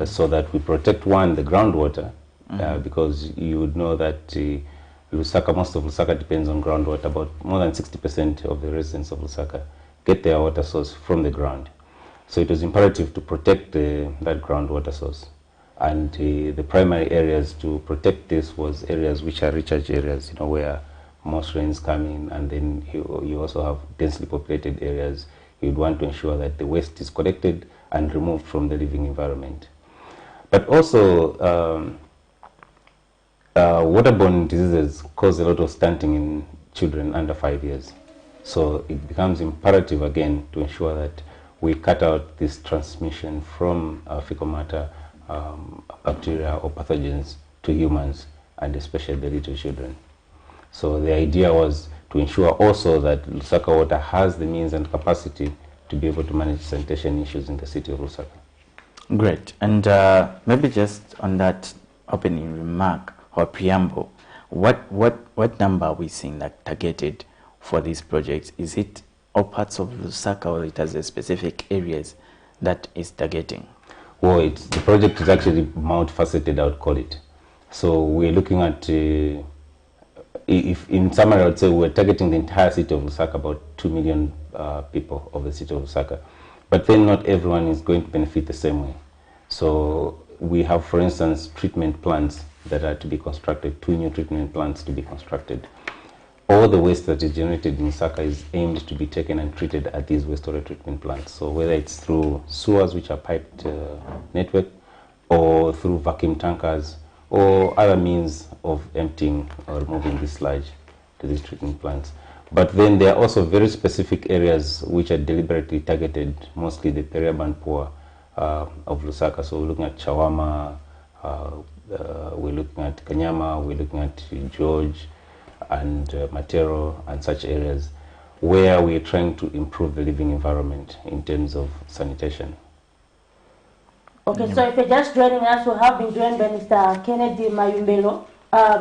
so that we protect, one, the groundwater, because you would know that Lusaka, most of Lusaka depends on groundwater. About more than 60% of the residents of Lusaka get their water source from the ground. So it was imperative to protect that groundwater source. And the primary areas to protect this was areas which are recharge areas, where most rains come in, and then you also have densely populated areas. You'd want to ensure that the waste is collected and removed from the living environment. But also, waterborne diseases cause a lot of stunting in children under 5 years. So it becomes imperative again to ensure that we cut out this transmission from fecal matter, bacteria or pathogens to humans, and especially the little children. So the idea was to ensure also that Lusaka Water has the means and capacity to be able to manage sanitation issues in the city of Lusaka. Great. And maybe just on that opening remark or preamble, what number are we seeing that targeted for these projects? Is it all parts of Lusaka, or it has a specific areas that is targeting? Well, the project is actually multifaceted, I would call it. So we're looking at, if in summary, I would say we're targeting the entire city of Lusaka, about 2 million people of the city of Lusaka. But then not everyone is going to benefit the same way. So we have, for instance, treatment plants that are to be constructed, 2 new treatment plants to be constructed. all the waste that is generated in Lusaka is aimed to be taken and treated at these wastewater treatment plants. So whether it's through sewers, which are piped network, or through vacuum tankers, or other means of emptying or removing this sludge to these treatment plants. But then there are also very specific areas which are deliberately targeted, mostly the peri-urban poor of Lusaka. So we're looking at Chawama, we're looking at Kanyama, we're looking at George and Matero and such areas where we're trying to improve the living environment in terms of sanitation. Okay, so if you're just joining us, we have been joined by Mr. Kennedy Mayumbelo,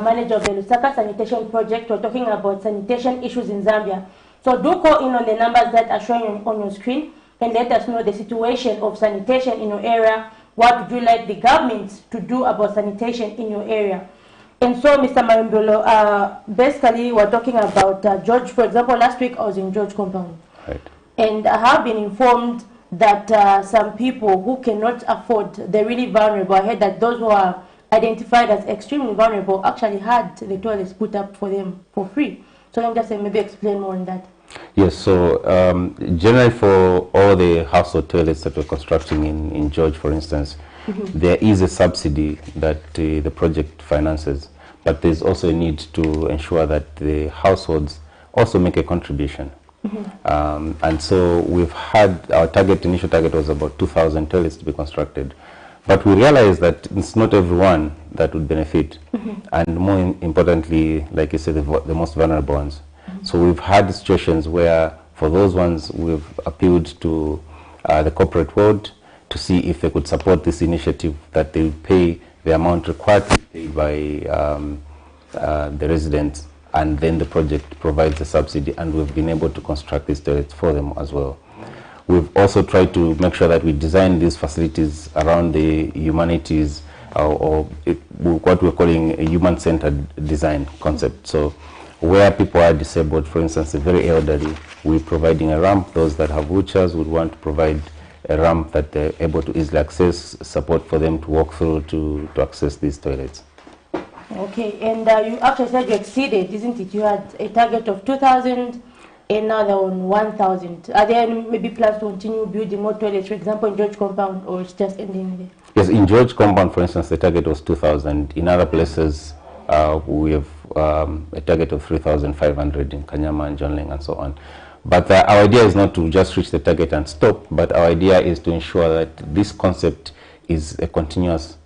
manager of the Lusaka Sanitation Project. We're talking about sanitation issues in Zambia. So do call in on the numbers that are showing on your screen and let us know the situation of sanitation in your area. What would you like the government to do about sanitation in your area? And so, Mr. Mayumbelo, basically we're talking about George. For example, last week I was in George compound. Right. And I have been informed that some people who cannot afford the really vulnerable, I heard that those who are identified as extremely vulnerable actually had the toilets put up for them for free. So let me just maybe explain more on that. Yes, so generally for all the household toilets that we're constructing in George, for instance, there is a subsidy that the project finances, but there's also a need to ensure that the households also make a contribution. And so we've had our initial target was about 2,000 toilets to be constructed. But we realized that it's not everyone that would benefit, and more importantly, like you said, the most vulnerable ones. So we've had situations where, for those ones, we've appealed to the corporate world to see if they could support this initiative, that they would pay the amount required to be paid by the residents, and then the project provides a subsidy, and we've been able to construct these toilets for them as well. We've also tried to make sure that we design these facilities around the humanities, what we're calling a human-centered design concept. So where people are disabled, for instance, the very elderly, we're providing a ramp. Those that have wheelchairs would want to provide a ramp that they're able to easily access, support for them to walk through to access these toilets. Okay, and you actually said you exceeded, isn't it? You had a target of 2,000 and now they're on 1,000. Are there maybe plans to continue building more toilets, for example, in George compound, or it's just ending there? Yes, in George compound, for instance, the target was 2,000. In other places, we have a target of 3,500 in Kanyama and Jonling and so on. But our idea is not to just reach the target and stop, but our idea is to ensure that this concept is a continuous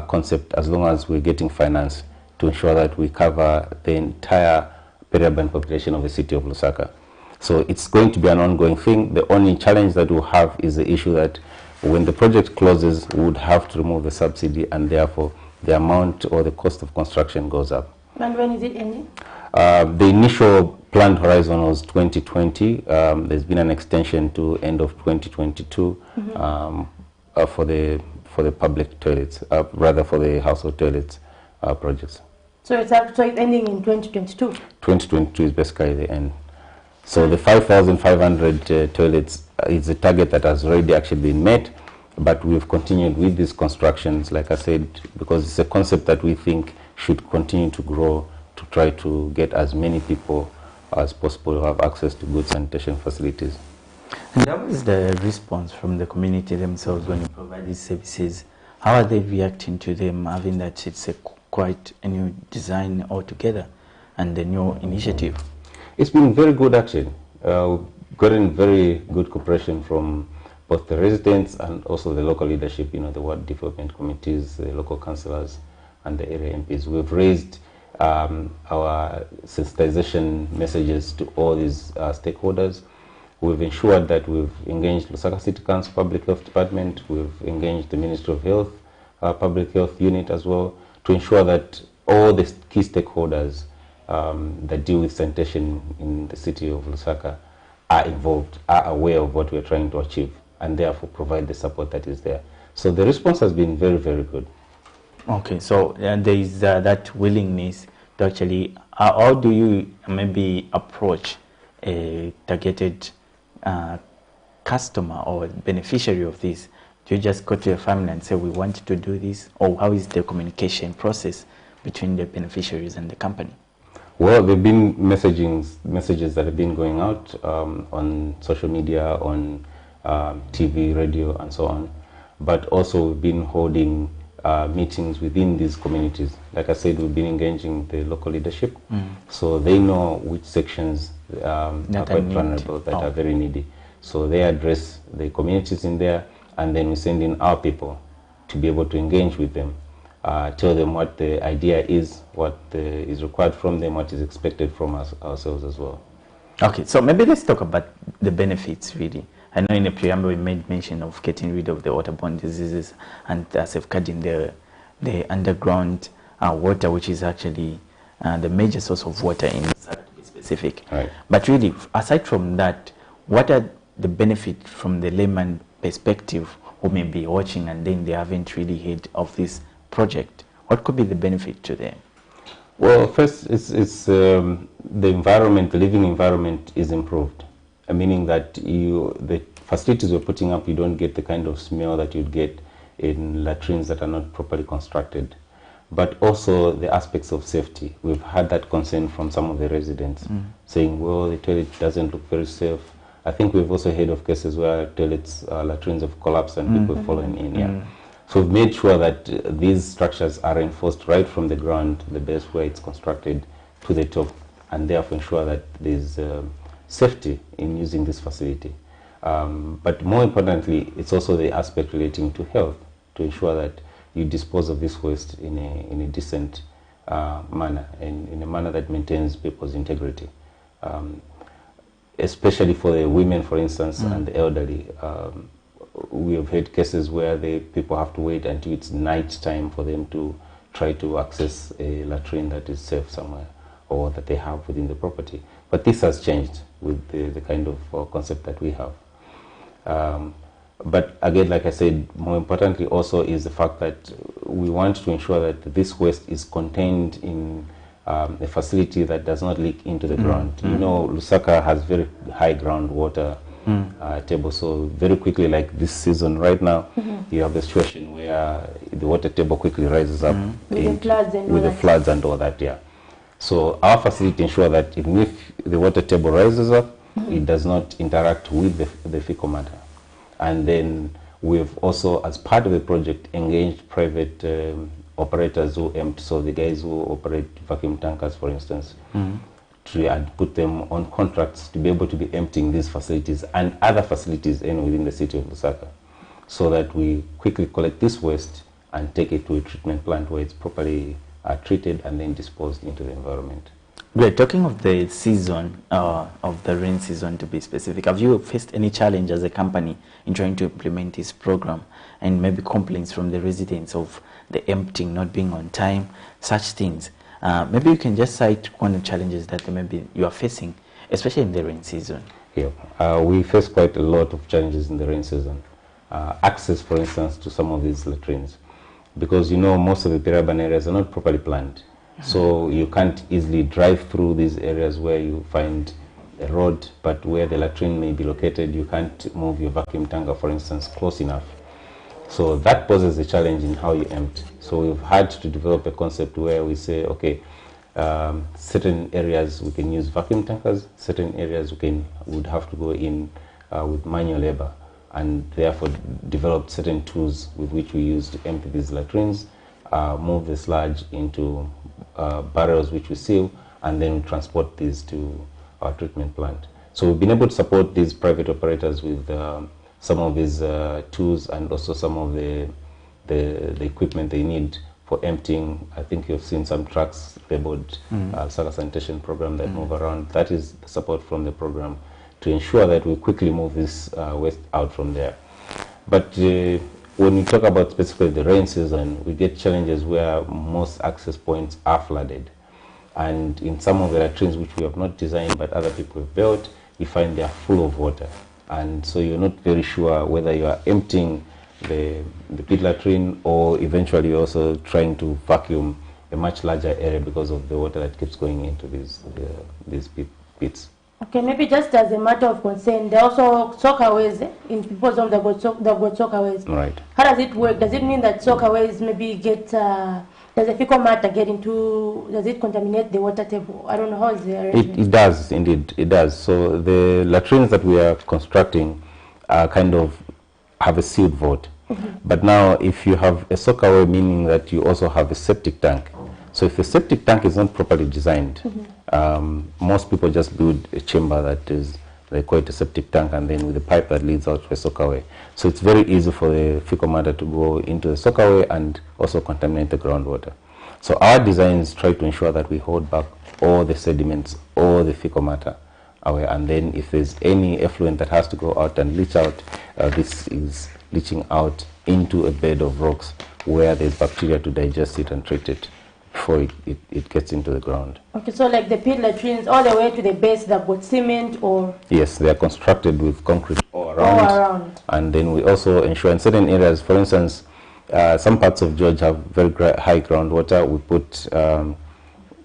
concept, as long as we're getting finance to ensure that we cover the entire peri-urban population of the city of Lusaka. So it's going to be an ongoing thing. The only challenge that we'll have is the issue that when the project closes, we would have to remove the subsidy, and therefore the amount or the cost of construction goes up. And when is it ending? The initial planned horizon was 2020. There's been an extension to end of 2022 for the public toilets, rather for the household toilets projects. So it's ending in 2022? 2022 is basically the end. So the 5,500 toilets is a target that has already actually been met, but we've continued with these constructions, like I said, because it's a concept that we think should continue to grow, to try to get as many people as possible who have access to good sanitation facilities. And how is the response from the community themselves when you provide these services? How are they reacting to them, having that it's quite a new design altogether and a new initiative? It's been very good actually. We've gotten very good cooperation from both the residents and also the local leadership, you know, the ward development committees, the local councillors and the area MPs. We've raised our sensitization messages to all these stakeholders. We've ensured that we've engaged Lusaka City Council Public Health Department, we've engaged the Ministry of Health, Public Health Unit as well, to ensure that all the key stakeholders that deal with sanitation in the city of Lusaka are involved, are aware of what we're trying to achieve, and therefore provide the support that is there. So the response has been very, very good. Okay, so there is that willingness to actually, how do you maybe approach a targeted customer or beneficiary of this? Do you just go to your family and say, we want to do this? Or how is the communication process between the beneficiaries and the company? Well, there have been messages that have been going out on social media, on TV, radio, and so on. But also we've been holding meetings within these communities. Like I said, we've been engaging the local leadership, so they know which sections are quite vulnerable, that are very needy. So they address the communities in there, and then we send in our people to be able to engage with them, tell them what the idea is, what is required from them, what is expected from us ourselves as well. Okay, so maybe let's talk about the benefits really. I know in the preamble we made mention of getting rid of the waterborne diseases and safeguarding the underground water, which is actually the major source of water in Lusaka, to be specific. Right. But really, aside from that, what are the benefits from the layman perspective who may be watching and then they haven't really heard of this project? What could be the benefit to them? Well, first, it's the environment, the living environment is improved. Meaning that the facilities we're putting up, you don't get the kind of smell that you'd get in latrines that are not properly constructed. But also the aspects of safety. We've had that concern from some of the residents, saying, well, the toilet doesn't look very safe. I think we've also heard of cases where toilets, latrines have collapsed and people have fallen in. Yeah. So we've made sure that these structures are reinforced right from the ground, the base where it's constructed, to the top, and therefore ensure that there's safety in using this facility. But more importantly, it's also the aspect relating to health, to ensure that you dispose of this waste in a decent manner, and in a manner that maintains people's integrity. Especially for the women, for instance, and the elderly. We have had cases where the people have to wait until it's night time for them to try to access a latrine that is safe somewhere, or that they have within the property. But this has changed with the kind of concept that we have. But again, like I said, more importantly also is the fact that we want to ensure that this waste is contained in a facility that does not leak into the ground. You know, Lusaka has very high groundwater table, so very quickly, like this season right now, you have a situation where the water table quickly rises up with the floods and all that. Yeah. So our facility ensure that even if the water table rises up, it does not interact with the fecal matter. And then we've also, as part of the project, engaged private operators who empty, so the guys who operate vacuum tankers, for instance, and put them on contracts to be able to be emptying these facilities and other facilities within the city of Lusaka, so that we quickly collect this waste and take it to a treatment plant where it's properly treated and then disposed into the environment. Great. Talking of the season, of the rain season to be specific, have you faced any challenge as a company in trying to implement this program, and maybe complaints from the residents of the emptying not being on time, such things? Maybe you can just cite one of the challenges that maybe you are facing, especially in the rain season. Yeah, we face quite a lot of challenges in the rain season. Access, for instance, to some of these latrines, because you know most of the peri-urban areas are not properly planned. So you can't easily drive through these areas where you find a road, but where the latrine may be located, you can't move your vacuum tanker, for instance, close enough. So that poses a challenge in how you empty. So we've had to develop a concept where we say, okay, certain areas we can use vacuum tankers, certain areas would have to go in with manual labor, and therefore developed certain tools with which we use to empty these latrines, move the sludge into barrels which we seal, and then we transport these to our treatment plant. So we've been able to support these private operators with some of these tools, and also some of the equipment they need for emptying. I think you've seen some trucks labeled Lusaka Sanitation Program that move around. That is the support from the program to ensure that we quickly move this waste out from there. But when we talk about specifically the rain season, we get challenges where most access points are flooded. And in some of the latrines which we have not designed but other people have built, you find they are full of water. And so you're not very sure whether you are emptying the pit latrine, or eventually you're also trying to vacuum a much larger area because of the water that keeps going into these pits. Okay, maybe just as a matter of concern, there are also soccerways in people's homes that got soccerways. Right. How does it work? Does it mean that soccerways maybe get Does the fecal matter get into, does it contaminate the water table? I don't know, how is the arrangement? It does, indeed, it does. So the latrines that we are constructing are kind of have a sealed vault. But now if you have a soakaway, meaning that you also have a septic tank. So if the septic tank is not properly designed, most people just build a chamber that is, they call it a septic tank, and then with a pipe that leads out to a soakaway. So it's very easy for the fecal matter to go into the soakaway and also contaminate the groundwater. So our designs try to ensure that we hold back all the sediments, all the fecal matter away, and then if there's any effluent that has to go out and leach out, this is leaching out into a bed of rocks where there's bacteria to digest it and treat it before it gets into the ground. Okay, so like the pit latrines all the way to the base, they've got cement or? Yes, they are constructed with concrete all around. And then we also ensure in certain areas, for instance, some parts of George have very high groundwater. We put a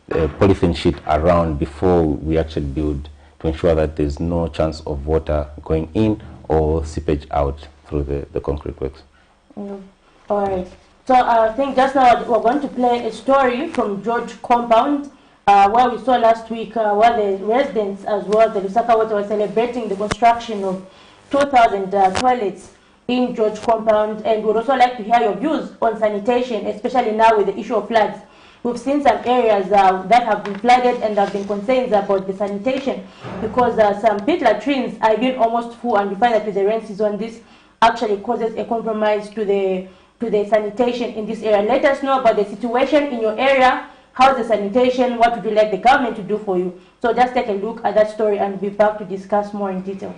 polythene sheet around before we actually build to ensure that there's no chance of water going in or seepage out through the concrete works. All right. So I think just now we're going to play a story from George Compound, where we saw last week where the residents as well as the Lusaka Water were celebrating the construction of 2,000 toilets in George Compound. And we'd also like to hear your views on sanitation, especially now with the issue of floods. We've seen some areas that have been flooded, and there have been concerns about the sanitation because some pit latrines are even almost full, and we find that with the rain season, this actually causes a compromise to the sanitation in this area. Let us know about the situation in your area. How's the sanitation? What would you like the government to do for you? So just take a look at that story and be back to discuss more in detail.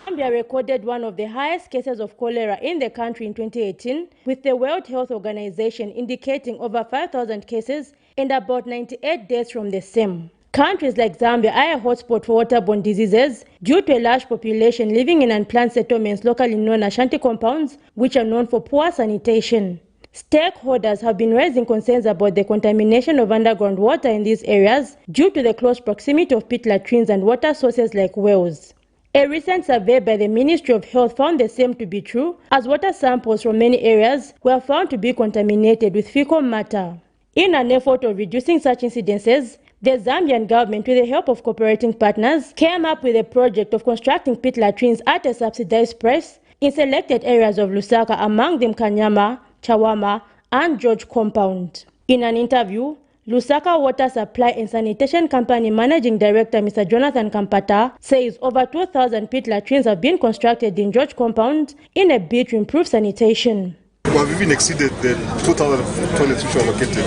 Zambia recorded one of the highest cases of cholera in the country in 2018, with the World Health Organization indicating over 5,000 cases and about 98 deaths from the same. Countries like Zambia are a hotspot for waterborne diseases due to a large population living in unplanned settlements locally known as shanty compounds, which are known for poor sanitation. Stakeholders have been raising concerns about the contamination of underground water in these areas due to the close proximity of pit latrines and water sources like wells. A recent survey by the Ministry of Health found the same to be true, as water samples from many areas were found to be contaminated with fecal matter. In an effort of reducing such incidences, the Zambian government, with the help of cooperating partners, came up with a project of constructing pit latrines at a subsidized price in selected areas of Lusaka, among them Kanyama, Chawama, and George Compound. In an interview, Lusaka Water Supply and Sanitation Company Managing Director Mr. Jonathan Kampata says over 2,000 pit latrines have been constructed in George Compound in a bid to improve sanitation. We have even exceeded the 2,000 toilets which are located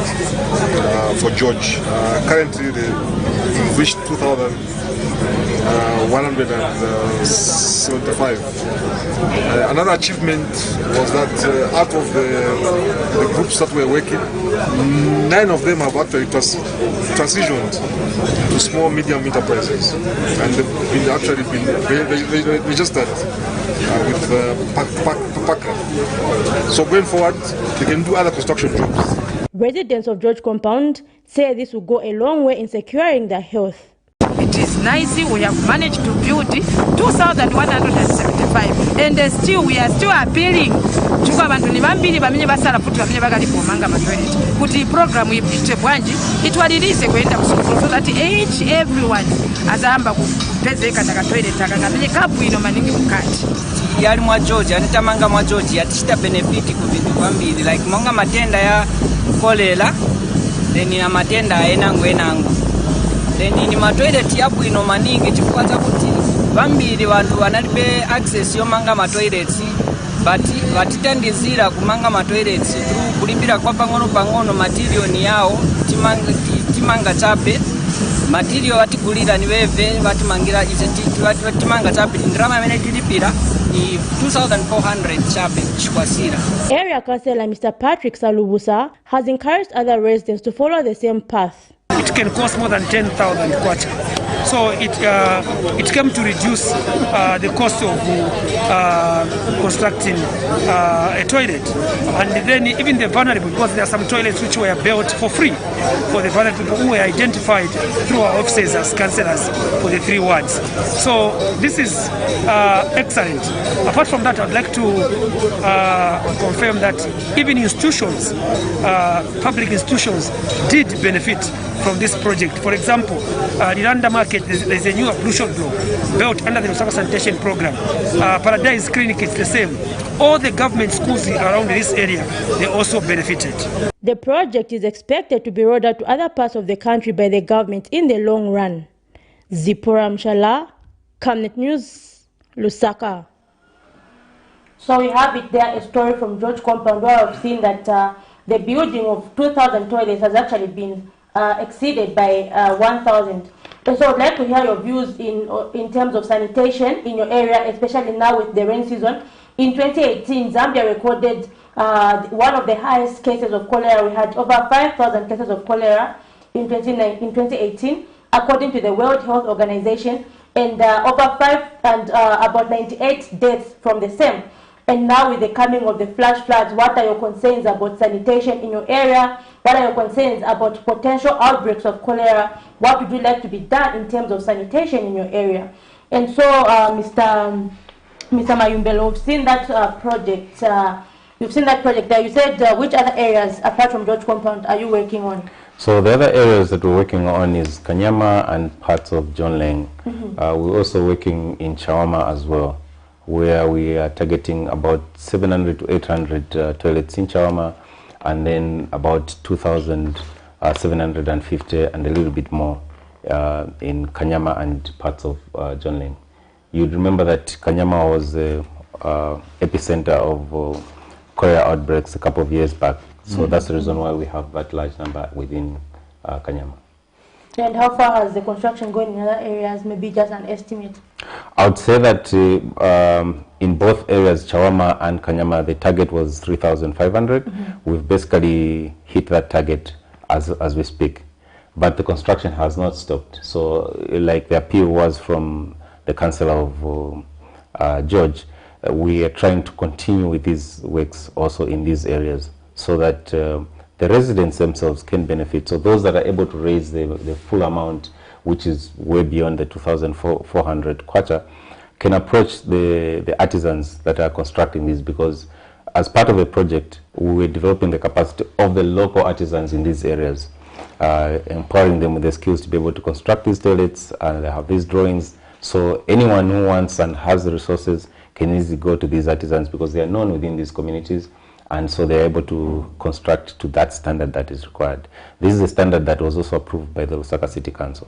for George. Currently, we've reached 2,175. Another achievement was that out of the groups that were working, 9 of them have actually transitioned to small, medium enterprises, and they've actually been registered with PACRA. So going forward, they can do other construction jobs. Residents of George Compound say this will go a long way in securing their health. It is nice. We have managed to build 2,175, and still we are still appealing to abantu nibambiri bamenye basala futi bamenye bagali pomanga matweleti kuti program ipite bwanji itwalirize kwenda kusukulu so that everyone azamba kupezeka taka toilet akangamenye kapu ino maningi mukati yali mwa George anitamanga mwa George yatishita benefit ku bintu kwambiri like monga matenda ya kolera then na matenda enango then ni matoilet yapu ino maningi chifukwa kuti vambiri vantu vanalibe access yomanga matoilets vatitandizira kumanga matoilets through kulimbira kwa pang'ono material ni yawo timanga chape material vatigulira ni veve vatimangira ize vatimanga chape ndirama imene tilipira ni 2,400 chape chikwasira. Area Councillor Mr. Patrick Salubusa has encouraged other residents to follow the same path. It can cost more than 10,000 kwacha. So it came to reduce the cost of constructing a toilet. And then even the vulnerable, because there are some toilets which were built for free for the vulnerable people who were identified through our offices as councillors for the 3 wards. So this is excellent. Apart from that, I'd like to confirm that even institutions, public institutions, did benefit from this project. For example, Liranda Market, there's a new ablution block built under the Lusaka Sanitation Program. Paradise Clinic is the same. All the government schools around this area, they also benefited. The project is expected to be rolled out to other parts of the country by the government in the long run. Zipporah Mshala, Camnet News, Lusaka. So we have it there, a story from George Compound, where I've seen that the building of 2,000 toilets has actually been exceeded by 1,000. And so I'd like to hear your views in terms of sanitation in your area, especially now with the rain season. In 2018, Zambia recorded one of the highest cases of cholera. We had over 5,000 cases of cholera in 2018, according to the World Health Organization, and about 98 deaths from the same. And now with the coming of the flash floods, what are your concerns about sanitation in your area? What are your concerns about potential outbreaks of cholera? What would you like to be done in terms of sanitation in your area? And so, Mr. Mayumbelo, we've seen that project. You've seen that project there. You said which other areas, apart from George Compound, are you working on? So the other areas that we're working on is Kanyama and parts of John Leng. We're also working in Chawama as well, where we are targeting about 700 to 800 toilets in Chawama, and then about 2,750 and a little bit more in Kanyama and parts of John Leng. You'd remember that Kanyama was the epicenter of cholera outbreaks a couple of years back. So that's the reason why we have that large number within Kanyama. And how far has the construction gone in other areas? Maybe just an estimate. I would say that in both areas, Chawama and Kanyama, the target was 3,500. We've basically hit that target as we speak. But the construction has not stopped. So like the appeal was from the Councillor of George, we are trying to continue with these works also in these areas so that the residents themselves can benefit. So those that are able to raise the full amount, which is way beyond the 2,400 kwacha, can approach the artisans that are constructing these, because as part of the project, we're developing the capacity of the local artisans in these areas, empowering them with the skills to be able to construct these toilets, and they have these drawings. So anyone who wants and has the resources can easily go to these artisans because they are known within these communities, and so they're able to construct to that standard that is required. This is a standard that was also approved by the Lusaka City Council.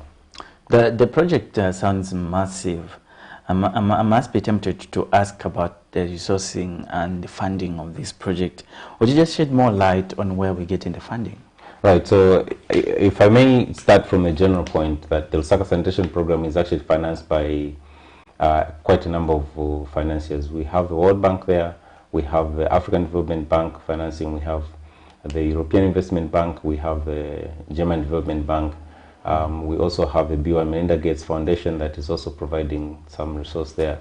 The project sounds massive. I must be tempted to ask about the resourcing and the funding of this project. Would you just shed more light on where we're getting the funding? Right, so if I may start from a general point, that the Lusaka Sanitation Program is actually financed by quite a number of financiers. We have the World Bank there, we have the African Development Bank financing, we have the European Investment Bank, we have the German Development Bank, we also have the Bill and Melinda Gates Foundation that is also providing some resource there.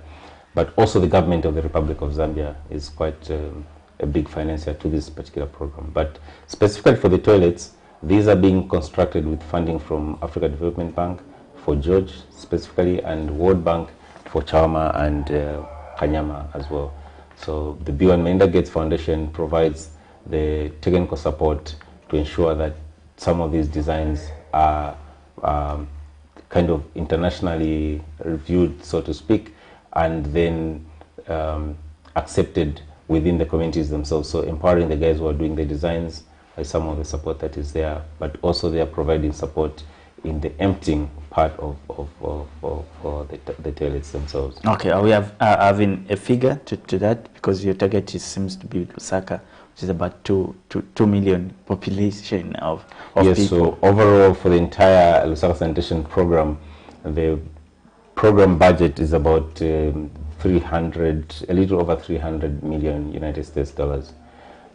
But also the government of the Republic of Zambia is quite a big financier to this particular program. But specifically for the toilets, these are being constructed with funding from Africa Development Bank for George specifically, and World Bank for Chawama and Kanyama as well. So the Bill and Melinda Gates Foundation provides the technical support to ensure that some of these designs are kind of internationally reviewed, so to speak, and then accepted within the communities themselves. So empowering the guys who are doing the designs by some of the support that is there, but also they are providing support in the emptying part of the toilets themselves. Okay, are we having a figure to that? Because your target seems to be Lusaka, which is about 2 million population of yes, people. So overall for the entire Lusaka Sanitation Program, the program budget is about a little over 300 million United States dollars.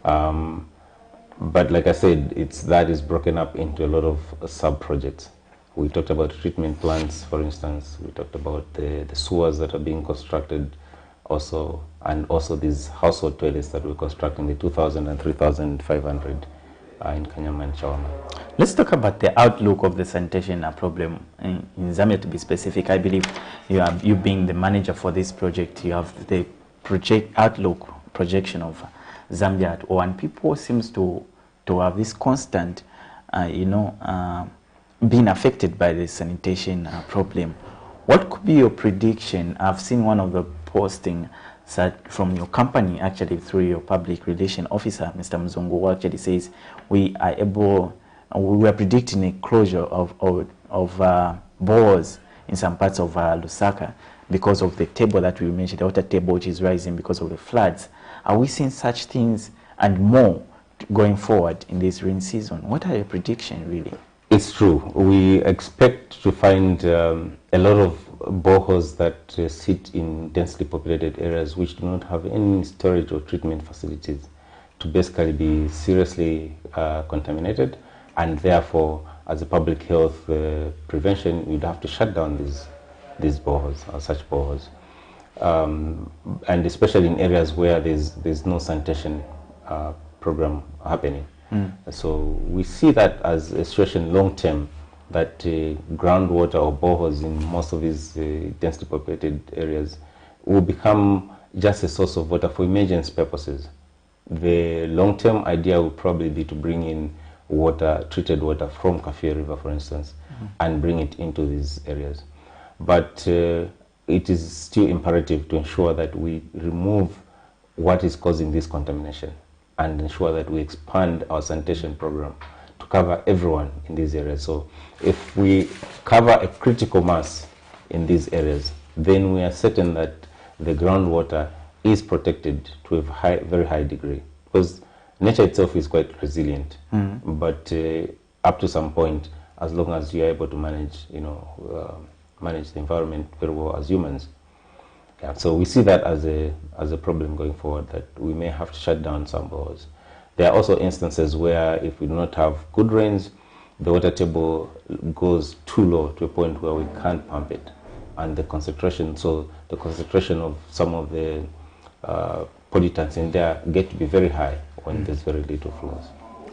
But like I said, that is broken up into a lot of sub-projects. We talked about treatment plants, for instance. We talked about the sewers that are being constructed also, and also these household toilets that we're constructing, the 2,000 and 3,500 in Kanyama and Chawama. Let's talk about the outlook of the sanitation problem in Zambia. To be specific, I believe you being the manager for this project, you have the projection of Zambia at all, and people seems to have this constant, being affected by the sanitation problem. What could be your prediction? I've seen one of the posting from your company, actually through your public relation officer, Mr. Mzungu, who actually says we are predicting a closure of bores in some parts of Lusaka because of the table that we mentioned, the water table which is rising because of the floods. Are we seeing such things and more going forward in this rain season? What are your predictions, really? It's true. We expect to find a lot of boreholes that sit in densely populated areas which do not have any storage or treatment facilities to basically be seriously contaminated, and therefore, as a public health prevention, we'd have to shut down these boreholes, or such boreholes, and especially in areas where there's no sanitation program happening. So we see that as a situation long term, that groundwater or boreholes in most of these densely populated areas will become just a source of water for emergency purposes. The long term idea will probably be to bring in water, treated water from Kafue River, for instance, and bring it into these areas. But it is still imperative to ensure that we remove what is causing this contamination and ensure that we expand our sanitation program to cover everyone in these areas. So if we cover a critical mass in these areas, then we are certain that the groundwater is protected to a very high degree, because nature itself is quite resilient. But up to some point, as long as you are able to manage, manage the environment very well as humans. Yeah, so we see that as a problem going forward, that we may have to shut down some boreholes. There are also instances where if we do not have good rains, the water table goes too low to a point where we can't pump it, and the concentration of some of the pollutants in there get to be very high when there's very little flows.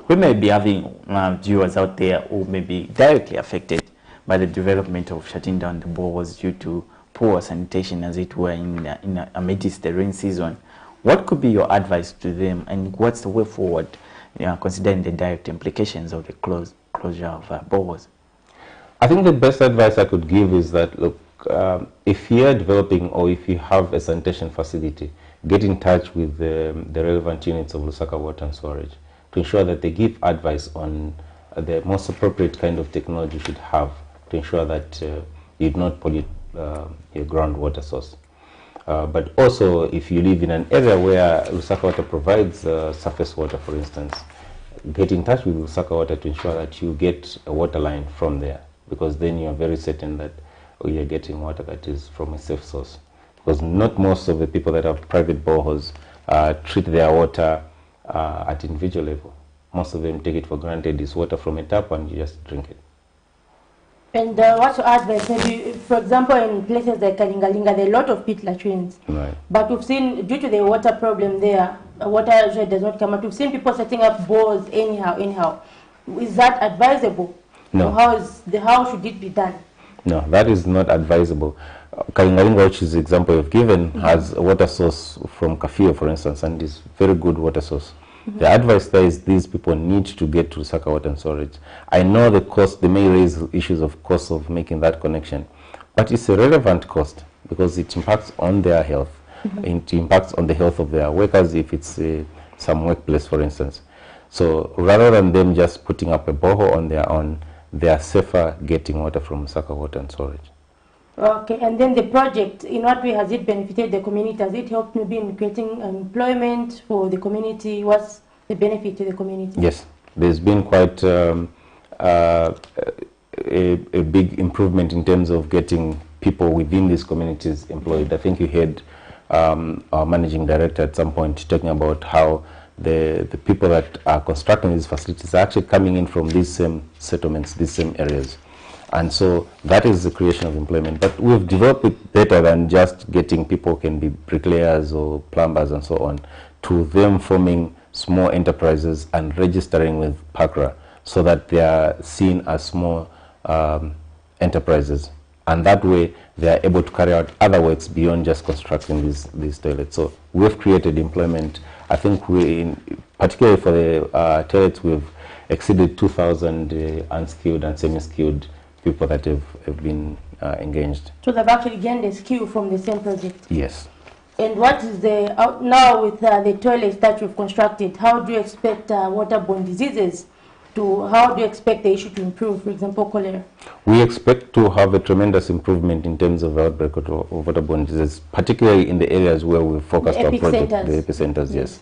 We may be having viewers out there who may be directly affected by the development of shutting down the boreholes due to poor sanitation, as it were, amidst the rain season. What could be your advice to them, and what's the way forward, considering the direct implications of the closure of boreholes? I think the best advice I could give is that, look, if you're developing or if you have a sanitation facility, get in touch with the relevant units of Lusaka Water and Storage to ensure that they give advice on the most appropriate kind of technology you should have to ensure that you do not pollute your groundwater source. But also, if you live in an area where Lusaka Water provides surface water, for instance, get in touch with Lusaka Water to ensure that you get a water line from there, because then you are very certain that you're getting water that is from a safe source. Because not most of the people that have private boreholes treat their water at individual level. Most of them take it for granted. It's water from a tap and you just drink it. And what's your advice? Maybe, for example, in places like Kalingalinga, there are a lot of pit latrines. Right. But we've seen, due to the water problem there, water usually does not come out. We've seen people setting up bores anyhow. Is that advisable? No. Or how should it be done? No, that is not advisable. Kalingalinga, which is the example you've given, has a water source from Kafue, for instance, and is very good water source. The advice there is these people need to get to Lusaka Water and Storage. I know the cost, they may raise issues of cost of making that connection, but it's a relevant cost because it impacts on their health. It impacts on the health of their workers if it's some workplace, for instance. So rather than them just putting up a borehole on their own, they are safer getting water from Lusaka Water and Storage. Okay, and then the project, in what way has it benefited the community? Has it helped maybe in creating employment for the community? What's the benefit to the community? Yes, there's been quite a big improvement in terms of getting people within these communities employed. I think you heard our managing director at some point talking about how the people that are constructing these facilities are actually coming in from these same settlements, these same areas. And so that is the creation of employment. But we've developed it better than just getting people can be bricklayers or plumbers and so on, to them forming small enterprises and registering with PACRA so that they are seen as small enterprises. And that way they are able to carry out other works beyond just constructing these toilets. So we've created employment. I think particularly for the toilets, we've exceeded 2,000 unskilled and semi-skilled people that have been engaged. So they've actually gained a skill from the same project? Yes. And what is the, now with the toilets that you've constructed, how do you expect waterborne diseases how do you expect the issue to improve, for example, cholera? We expect to have a tremendous improvement in terms of outbreak of waterborne diseases, particularly in the areas where we focused our project, the epicenters, yes.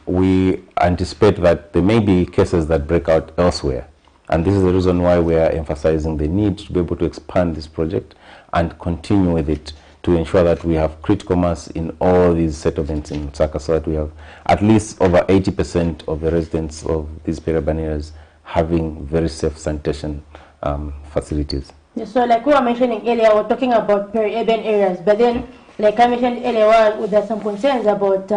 We anticipate that there may be cases that break out elsewhere. And this is the reason why we are emphasizing the need to be able to expand this project and continue with it to ensure that we have critical mass in all these settlements in Lusaka, so that we have at least over 80% of the residents of these peri-urban areas having very safe sanitation facilities. Yeah, so like we were mentioning earlier, we're talking about peri-urban areas, but then like I mentioned earlier, there's some concerns about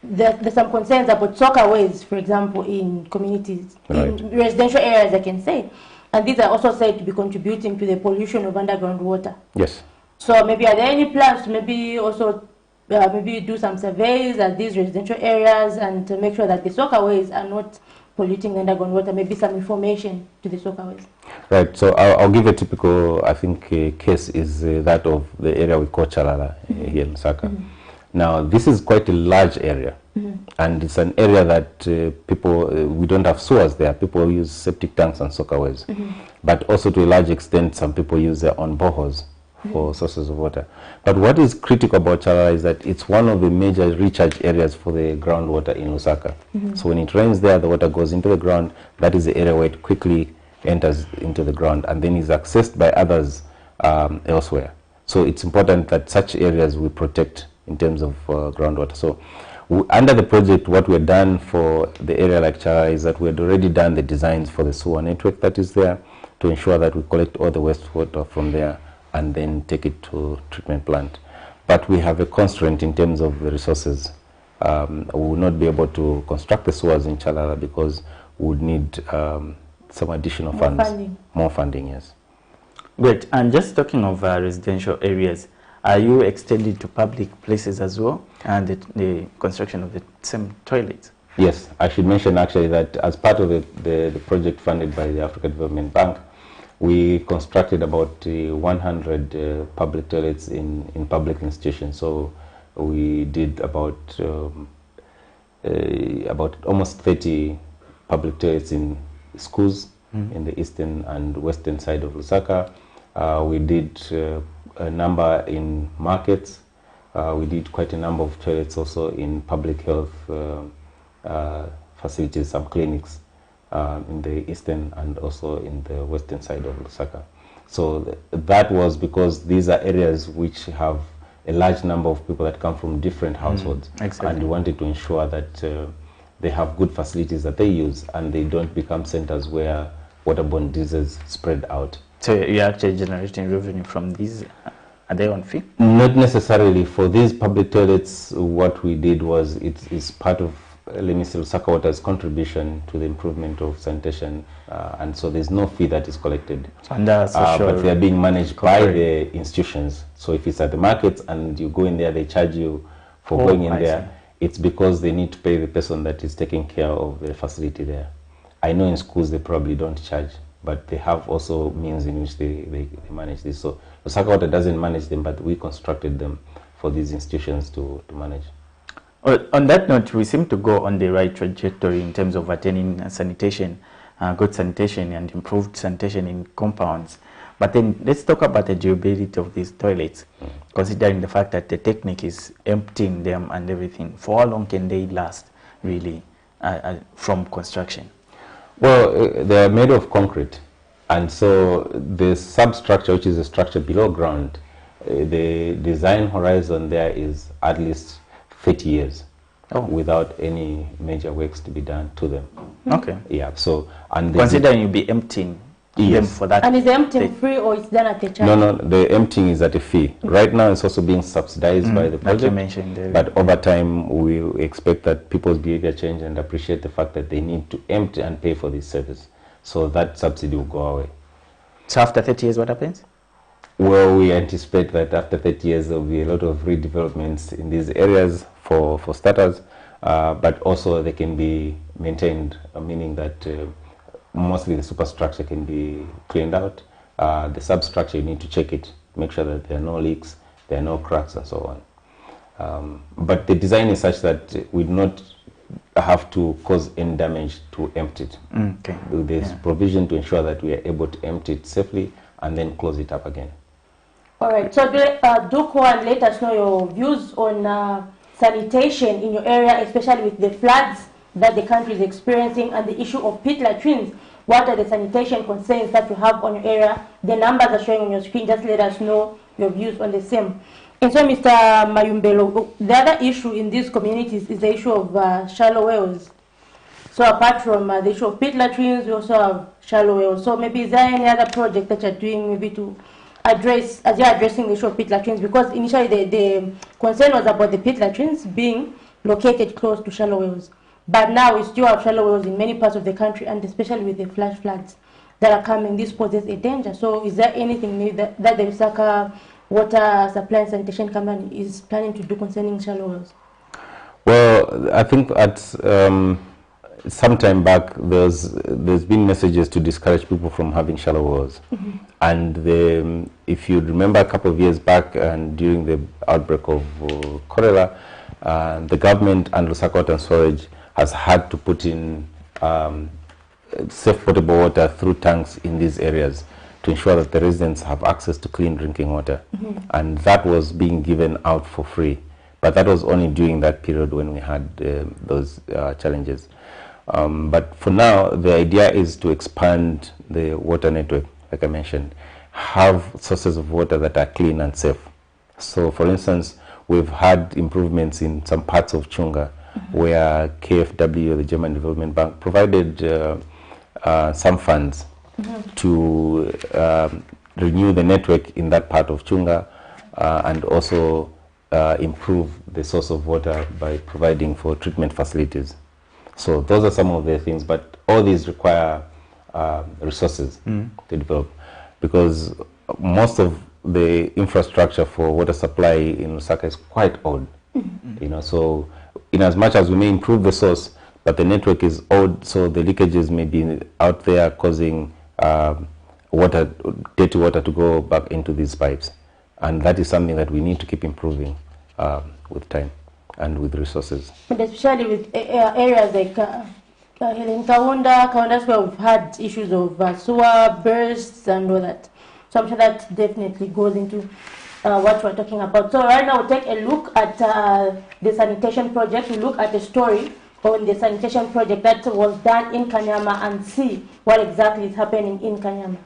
there's some concerns about soakaways, for example, in communities, in residential areas, I can say. And these are also said to be contributing to the pollution of underground water. Yes. So maybe are there any plans to maybe also maybe do some surveys at these residential areas and to make sure that the soakaways are not polluting the underground water, maybe some information to the soakaways? Right, so I'll give a typical, I think, case is that of the area we call Chalala here in Lusaka. Now, this is quite a large area, and it's an area that people, we don't have sewers there. People use septic tanks and soakaways. But also to a large extent, some people use their own boreholes for sources of water. But what is critical about Chalala is that it's one of the major recharge areas for the groundwater in Lusaka. So when it rains there, the water goes into the ground. That is the area where it quickly enters into the ground and then is accessed by others elsewhere. So it's important that such areas we protect in terms of groundwater. So under the project, what we had done for the area like Chalala is that we had already done the designs for the sewer network that is there to ensure that we collect all the wastewater from there and then take it to treatment plant. But we have a constraint in terms of the resources. We will not be able to construct the sewers in Chalala because we would need some additional funds. More funding, yes. Great. And just talking of residential areas, are you extending to public places as well, and the construction of the same toilets? Yes, I should mention actually that as part of the project funded by the African Development Bank, we constructed about 100 public toilets in public institutions. So we did about almost 30 public toilets in schools in the eastern and western side of Lusaka. We did a number in markets. We did quite a number of toilets also in public health facilities, some clinics in the eastern and also in the western side of Lusaka. So that was because these are areas which have a large number of people that come from different households. Exactly. And we wanted to ensure that they have good facilities that they use and they don't become centers where waterborne diseases spread out. So you're actually generating revenue from these? Are they on fee? Not necessarily. For these public toilets, what we did was it's part of, let me say, Lusaka Water's contribution to the improvement of sanitation, and so there's no fee that is collected. And but they are being managed by the institutions. So if it's at the markets and you go in there, they charge you for going in there. It's because they need to pay the person that is taking care of the facility there. I know in schools they probably don't charge, but they have also means in which they manage this. So Lusaka Water doesn't manage them, but we constructed them for these institutions to manage. Well, on that note, we seem to go on the right trajectory in terms of attaining sanitation, good sanitation and improved sanitation in compounds. But then let's talk about the durability of these toilets, considering the fact that the technique is emptying them and everything. For how long can they last, really, from construction? Well, they are made of concrete, and so the substructure, which is the structure below ground, the design horizon there is at least 30 years without any major works to be done to them. Okay. Yeah. So, and considering you'll be emptying them for that. And is the emptying free or is done at a charge? No, the emptying is at a fee. Right now it's also being subsidized by the project. Like you mentioned, but over time we expect that people's behavior change and appreciate the fact that they need to empty and pay for this service. So that subsidy will go away. So after 30 years, what happens? Well, we anticipate that after 30 years there will be a lot of redevelopments in these areas for starters, but also they can be maintained, meaning that mostly the superstructure can be cleaned out. The substructure, you need to check it, make sure that there are no leaks, there are no cracks and so on. But the design is such that we do not have to cause any damage to empty it. Okay. There's provision to ensure that we are able to empty it safely and then close it up again. All right, so do call and let us know your views on sanitation in your area, especially with the floods that the country is experiencing and the issue of pit latrines. What are the sanitation concerns that you have on your area? The numbers are showing on your screen. Just let us know your views on the same. And so, Mr. Mayumbelo, the other issue in these communities is the issue of shallow wells. So apart from the issue of pit latrines, we also have shallow wells. So maybe is there any other project that you're doing maybe to address, as you're addressing the issue of pit latrines? Because initially the concern was about the pit latrines being located close to shallow wells. But now we still have shallow wells in many parts of the country, and especially with the flash floods that are coming, this poses a danger. So is there anything maybe that the Lusaka Water Supply and Sanitation Company is planning to do concerning shallow wells? Well, I think at some time back there's been messages to discourage people from having shallow wells. And if you remember a couple of years back and during the outbreak of cholera, the government and Lusaka Water and Storage has had to put in safe potable water through tanks in these areas to ensure that the residents have access to clean drinking water. And that was being given out for free. But that was only during that period when we had those challenges. But for now, the idea is to expand the water network, like I mentioned, have sources of water that are clean and safe. So, for instance, we've had improvements in some parts of Chunga where KfW, the German Development Bank, provided some funds to renew the network in that part of Chunga and also improve the source of water by providing for treatment facilities. So those are some of the things, but all these require resources to develop, because most of the infrastructure for water supply in Lusaka is quite old. You know, so in as much as we may improve the source, but the network is old, so the leakages may be out there causing dirty water to go back into these pipes. And that is something that we need to keep improving with time and with resources. But especially with areas like in Kaunda, where we've had issues of sewer bursts and all that. So I'm sure that definitely goes into what we're talking about. So right now we'll take a look at the sanitation project. We'll look at a story on the sanitation project that was done in Kanyama and see what exactly is happening in Kanyama.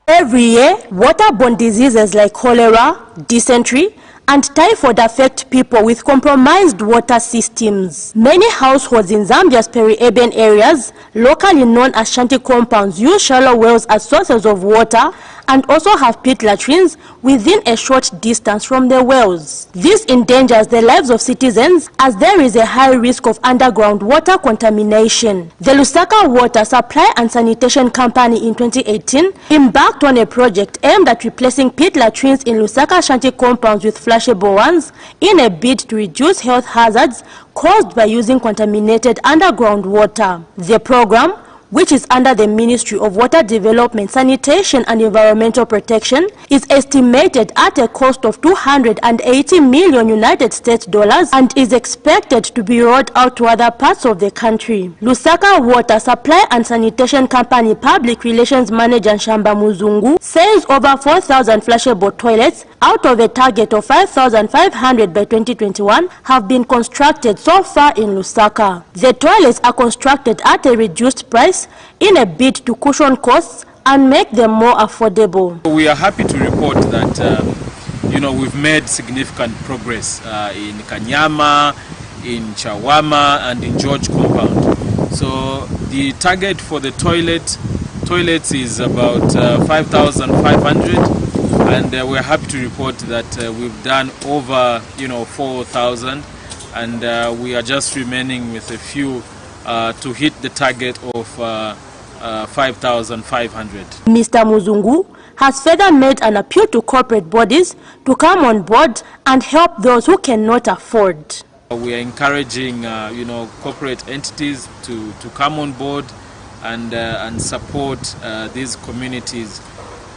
Every year, waterborne diseases like cholera, dysentery, and typhoid affect people with compromised water systems. Many households in Zambia's peri-urban areas, locally known as shanty compounds, use shallow wells as sources of water and also have pit latrines within a short distance from the wells. This endangers the lives of citizens as there is a high risk of underground water contamination. The Lusaka Water Supply and Sanitation Company in 2018 embarked on a project aimed at replacing pit latrines in Lusaka shanty compounds with flushable ones in a bid to reduce health hazards caused by using contaminated underground water. The program, which is under the Ministry of Water Development, Sanitation and Environmental Protection, is estimated at a cost of $280 million United States dollars and is expected to be rolled out to other parts of the country. Lusaka Water Supply and Sanitation Company Public Relations Manager Shamba Muzungu says over 4,000 flushable toilets out of a target of 5,500 by 2021 have been constructed so far in Lusaka. The toilets are constructed at a reduced price in a bid to cushion costs and make them more affordable. We are happy to report that we've made significant progress in Kanyama, in Chawama and in George compound. So the target for the toilet toilets is about 5,500, and we're happy to report that we've done over 4,000, and we are just remaining with a few to hit the target of 5,500. Mr. Muzungu has further made an appeal to corporate bodies to come on board and help those who cannot afford. We are encouraging, corporate entities to come on board and support these communities.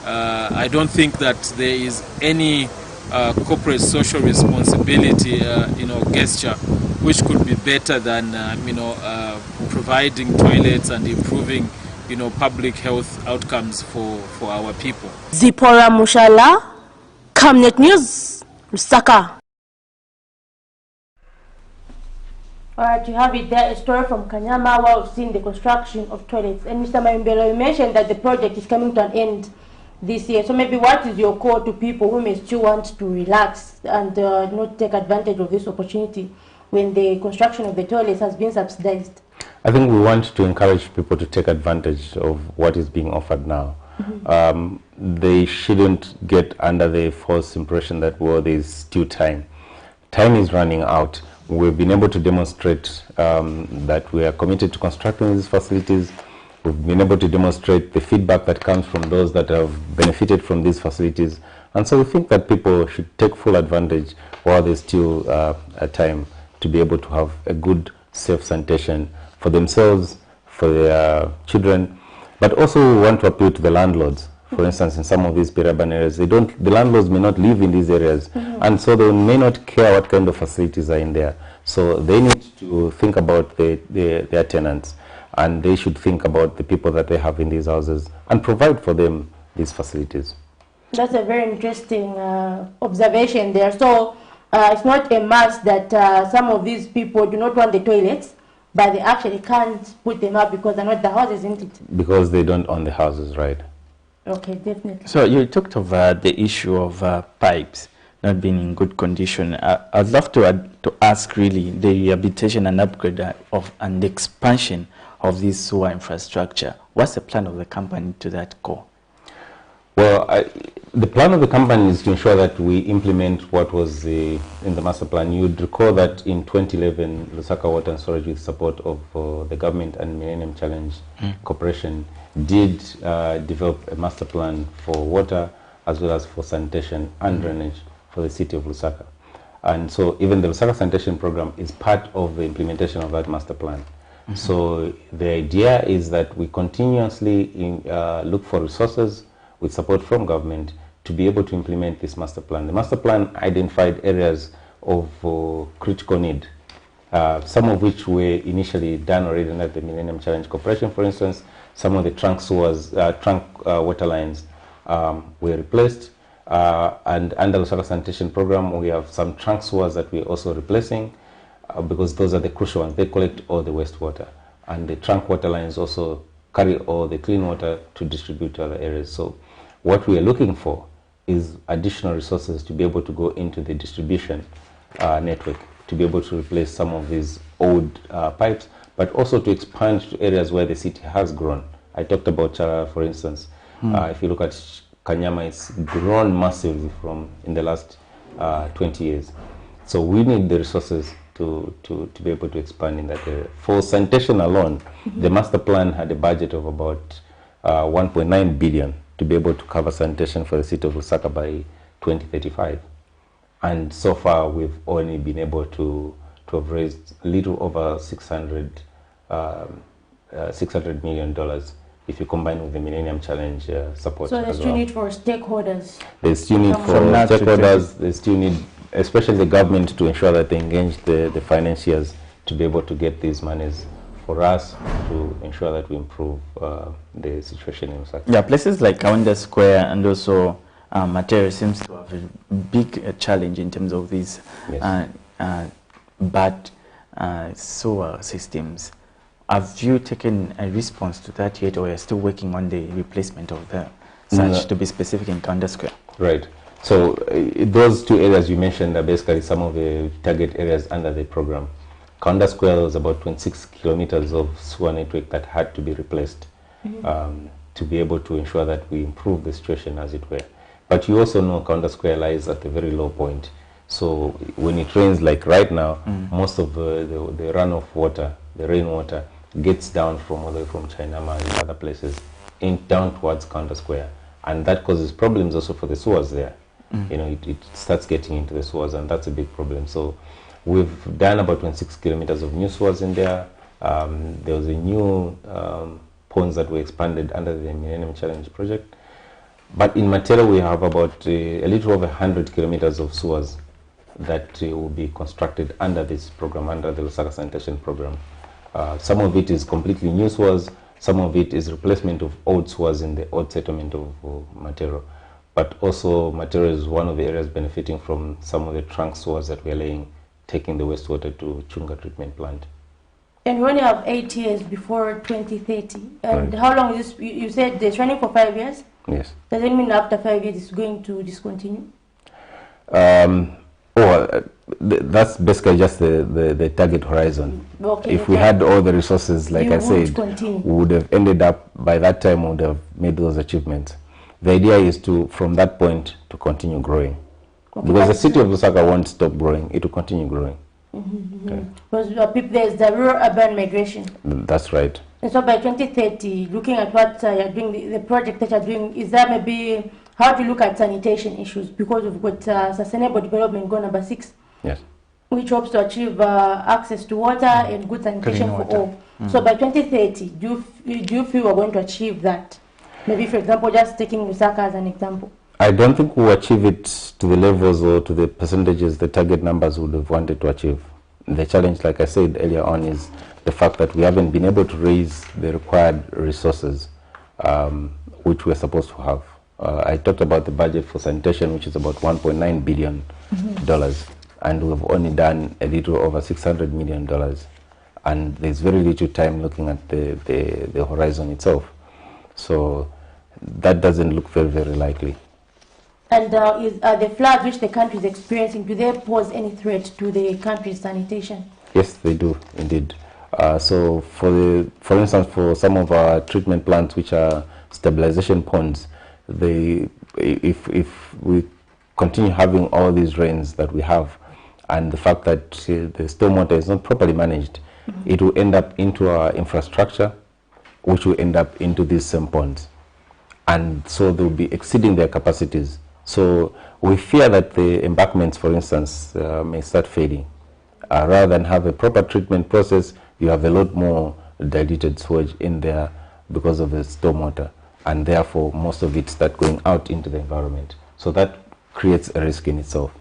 I don't think that there is any corporate social responsibility, gesture, which could be better than, providing toilets and improving, public health outcomes for our people. Zipora Mushala, Camnet News, Lusaka. Alright, you have it there, a story from Kanyama where we've seen the construction of toilets. And Mr. Mayumbelo, you mentioned that the project is coming to an end this year. So maybe what is your call to people who may still want to relax and not take advantage of this opportunity when the construction of the toilets has been subsidized? I think we want to encourage people to take advantage of what is being offered now. They shouldn't get under the false impression that, well, there's still time. Time is running out. We've been able to demonstrate that we are committed to constructing these facilities. We've been able to demonstrate the feedback that comes from those that have benefited from these facilities. And so we think that people should take full advantage while there's still a time to be able to have a good, safe sanitation for themselves, for their children. But also we want to appeal to the landlords. For instance, in some of these peri-urban areas, the landlords may not live in these areas, and so they may not care what kind of facilities are in there. So they need to think about their tenants, and they should think about the people that they have in these houses and provide for them these facilities. That's a very interesting observation there. So it's not a must that some of these people do not want the toilets, but they actually can't put them up because they're not the houses, isn't it? Because they don't own the houses, right? Okay, definitely. So you talked of the issue of pipes not being in good condition. I'd love to ask really the rehabilitation and upgrade and expansion of this sewer infrastructure. What's the plan of the company to that goal? Well, the plan of the company is to ensure that we implement what was in the master plan. You'd recall that in 2011, Lusaka Water and Storage, with support of the government and Millennium Challenge Corporation, did develop a master plan for water as well as for sanitation and drainage for the city of Lusaka. And so even the Lusaka Sanitation Program is part of the implementation of that master plan. So the idea is that we continuously look for resources with support from government to be able to implement this master plan. The master plan identified areas of critical need, some of which were initially done already under the Millennium Challenge Corporation. For instance, some of the trunk water lines were replaced, and under the Lusaka Sanitation Program we have some trunk sewers that we're also replacing because those are the crucial ones. They collect all the wastewater, and the trunk water lines also carry all the clean water to distribute to other areas. So what we are looking for is additional resources to be able to go into the distribution network, to be able to replace some of these old pipes, but also to expand to areas where the city has grown. I talked about Chara, for instance. If you look at Kanyama, it's grown massively in the last 20 years. So we need the resources to be able to expand in that area. For sanitation alone, the master plan had a budget of about 1.9 billion to be able to cover sanitation for the city of Lusaka by 2035. And so far, we've only been able to have raised a little over $600 million if you combine with the Millennium Challenge support. So there's still need for stakeholders. There's still need for stakeholders. There's still need, especially the government, to ensure that they engage the financiers to be able to get these monies for us to ensure that we improve the situation in Lusaka. Yeah, places like Kaunda Square and also Matere seems to have a big challenge in terms of these bad sewer systems. Have you taken a response to that yet, or are you still working on the replacement of the such, to be specific, in Kaunda Square? Right. So those two areas you mentioned are basically some of the target areas under the program. Kaunda Square was about 26 kilometers of sewer network that had to be replaced. to be able to ensure that we improve the situation, as it were. But you also know Kaunda Square lies at a very low point. So when it rains like right now, most of the runoff water, the rainwater, gets down from all the way from Chainama and other places down towards Kaunda Square. And that causes problems also for the sewers there. You know, it starts getting into the sewers, and that's a big problem. So we've done about 26 kilometers of new sewers in there. There was a new ponds that were expanded under the Millennium Challenge project. But in Matera, we have about a little over 100 kilometers of sewers that will be constructed under this program, under the Lusaka Sanitation Program. Some of it is completely new sewers, some of it is replacement of old sewers in the old settlement of Matero. But also Matero is one of the areas benefiting from some of the trunk sewers that we're laying, taking the wastewater to Chunga treatment plant. And when you have 8 years before 2030, and how long is this? You said they're training for 5 years? Yes. Does it mean after 5 years it's going to discontinue? That's basically just the target horizon. Okay, if we had all the resources, like I said, we would have ended up, by that time, we would have made those achievements. The idea is to, from that point, to continue growing. Okay, because the city of Lusaka won't stop growing, it will continue growing. Okay. Because there's the rural-urban migration. That's right. And so by 2030, looking at what you're doing, the project that you're doing, is that maybe how to look at sanitation issues? Because we've got Sustainable Development Goal number 6, yes, which hopes to achieve access to water and good sanitation for all. So by 2030, do you feel we're going to achieve that? Maybe, for example, just taking Lusaka as an example. I don't think we'll achieve it to the levels or to the percentages, the target numbers would have wanted to achieve. The challenge, like I said earlier on, is the fact that we haven't been able to raise the required resources which we're supposed to have. I talked about the budget for sanitation, which is about $1.9 billion, and we've only done a little over $600 million. And there's very little time looking at the horizon itself. So that doesn't look very, very likely. And the floods which the country is experiencing, do they pose any threat to the country's sanitation? Yes, they do, indeed. So for instance, for some of our treatment plants, which are stabilization ponds, if we continue having all these rains that we have, and the fact that the stormwater is not properly managed, it will end up into our infrastructure, which will end up into these same ponds. And so they will be exceeding their capacities. So we fear that the embankments, for instance, may start fading. Rather than have a proper treatment process, you have a lot more diluted sewage in there because of the stormwater, and therefore most of it start going out into the environment. So that creates a risk in itself.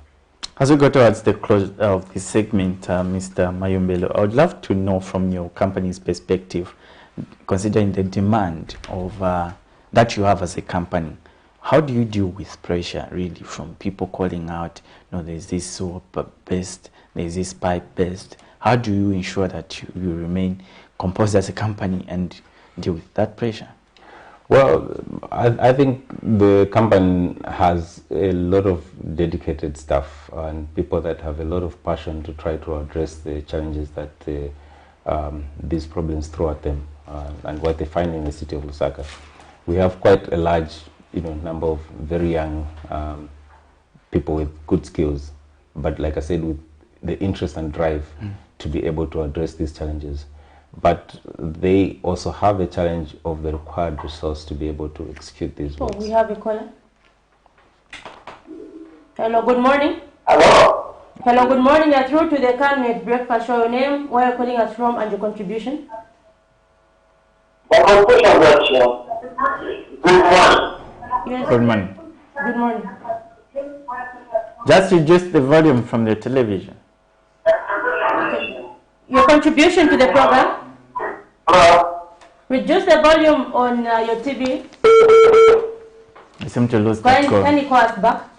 As we go towards the close of this segment, Mr. Mayumbelo, I would love to know from your company's perspective, considering the demand of that you have as a company, how do you deal with pressure really from people calling out, there's this soap based, there's this pipe based? How do you ensure that you remain composed as a company and deal with that pressure? Well, I think the company has a lot of dedicated staff and people that have a lot of passion to try to address the challenges that these problems throw at them and what they find in the city of Lusaka. We have quite a large number of very young people with good skills, but like I said, with the interest and drive to be able to address these challenges. But they also have a challenge of the required resource to be able to execute these works. We have a caller. Hello, good morning. Hello. Hello, good morning. You're through to the Cabinet Breakfast Show. Your name, where you're calling us from, and your contribution. My contribution is good morning. Yes. Good morning. Good morning. Just reduce the volume from the television. Okay. Your contribution to the program? Hello. Reduce the volume on your TV. I seem to lose that call. Can you call us back?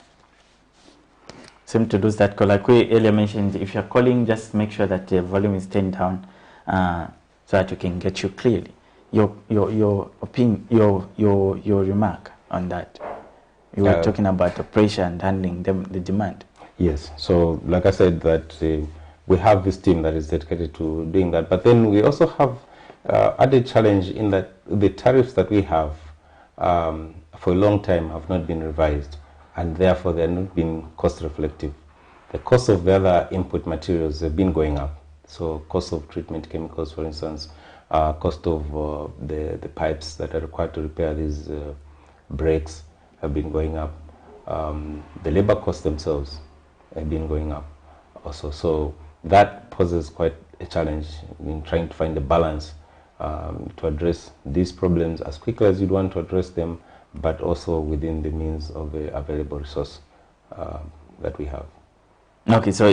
Seem to lose that call. Like we earlier mentioned, if you're calling, just make sure that the volume is turned down so that we can get you clearly. Your opinion, your remark on that. You were talking about the pressure and handling the demand. Yes. So, like I said, that we have this team that is dedicated to doing that. But then we also have added challenge in that the tariffs that we have for a long time have not been revised, and therefore they have not been cost reflective. The cost of the other input materials have been going up. So cost of treatment chemicals, for instance, cost of the pipes that are required to repair these breaks have been going up. The labor costs themselves have been going up also. So that poses quite a challenge in trying to find a balance to address these problems as quickly as you'd want to address them, but also within the means of the available resource that we have. Okay, so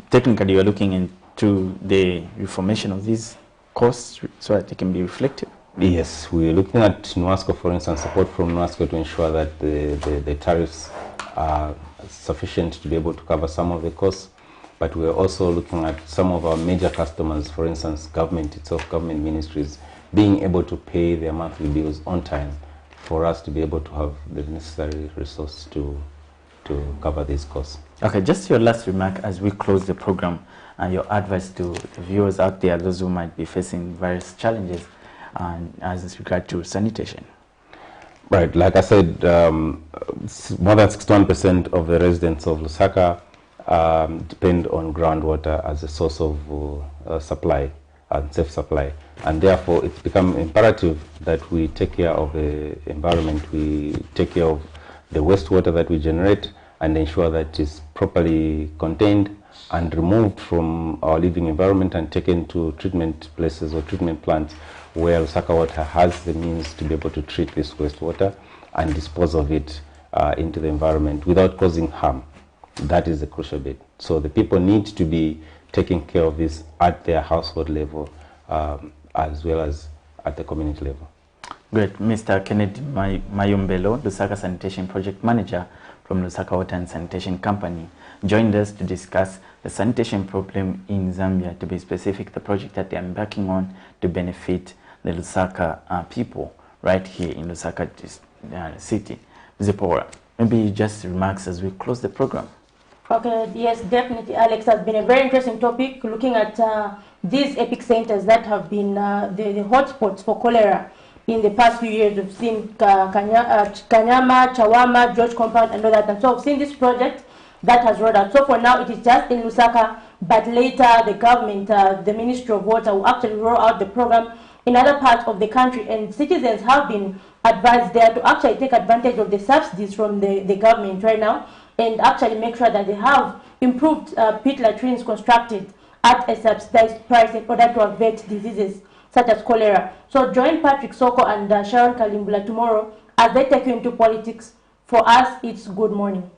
technically you are looking into the reformation of these costs so that they can be reflective? Yes, we are looking at NWASCO, for instance, support from NWASCO to ensure that the tariffs are sufficient to be able to cover some of the costs. But we are also looking at some of our major customers, for instance, government itself, government ministries, being able to pay their monthly bills on time for us to be able to have the necessary resource to cover these costs. Okay, just your last remark as we close the program and your advice to the viewers out there, those who might be facing various challenges as regard to sanitation. Right, like I said, more than 61% of the residents of Lusaka depend on groundwater as a source of supply and safe supply, and therefore it's become imperative that we take care of the environment, we take care of the wastewater that we generate and ensure that it is properly contained and removed from our living environment and taken to treatment places or treatment plants where Lusaka Water has the means to be able to treat this wastewater and dispose of it into the environment without causing harm. That is the crucial bit. So the people need to be taking care of this at their household level as well as at the community level. Great. Mr. Kennedy Mayumbelo, Lusaka Sanitation Project Manager from Lusaka Water and Sanitation Company, joined us to discuss the sanitation problem in Zambia, to be specific, the project that they are embarking on to benefit the Lusaka people right here in Lusaka city. Zipporah, maybe just remarks as we close the program. Okay, yes, definitely, Alex. Has been a very interesting topic, looking at these epic centers that have been the hotspots for cholera in the past few years. We've seen Kanyama, Chawama, George Compound, and all that. And so we've seen this project that has rolled out. So for now, it is just in Lusaka, but later the government, the Ministry of Water, will actually roll out the program in other parts of the country. And citizens have been advised there to actually take advantage of the subsidies from the government right now and actually make sure that they have improved pit latrines constructed at a subsidized price in order to avert diseases such as cholera. So join Patrick Soko and Sharon Kalimbula tomorrow as they take you into politics. For us, it's good morning.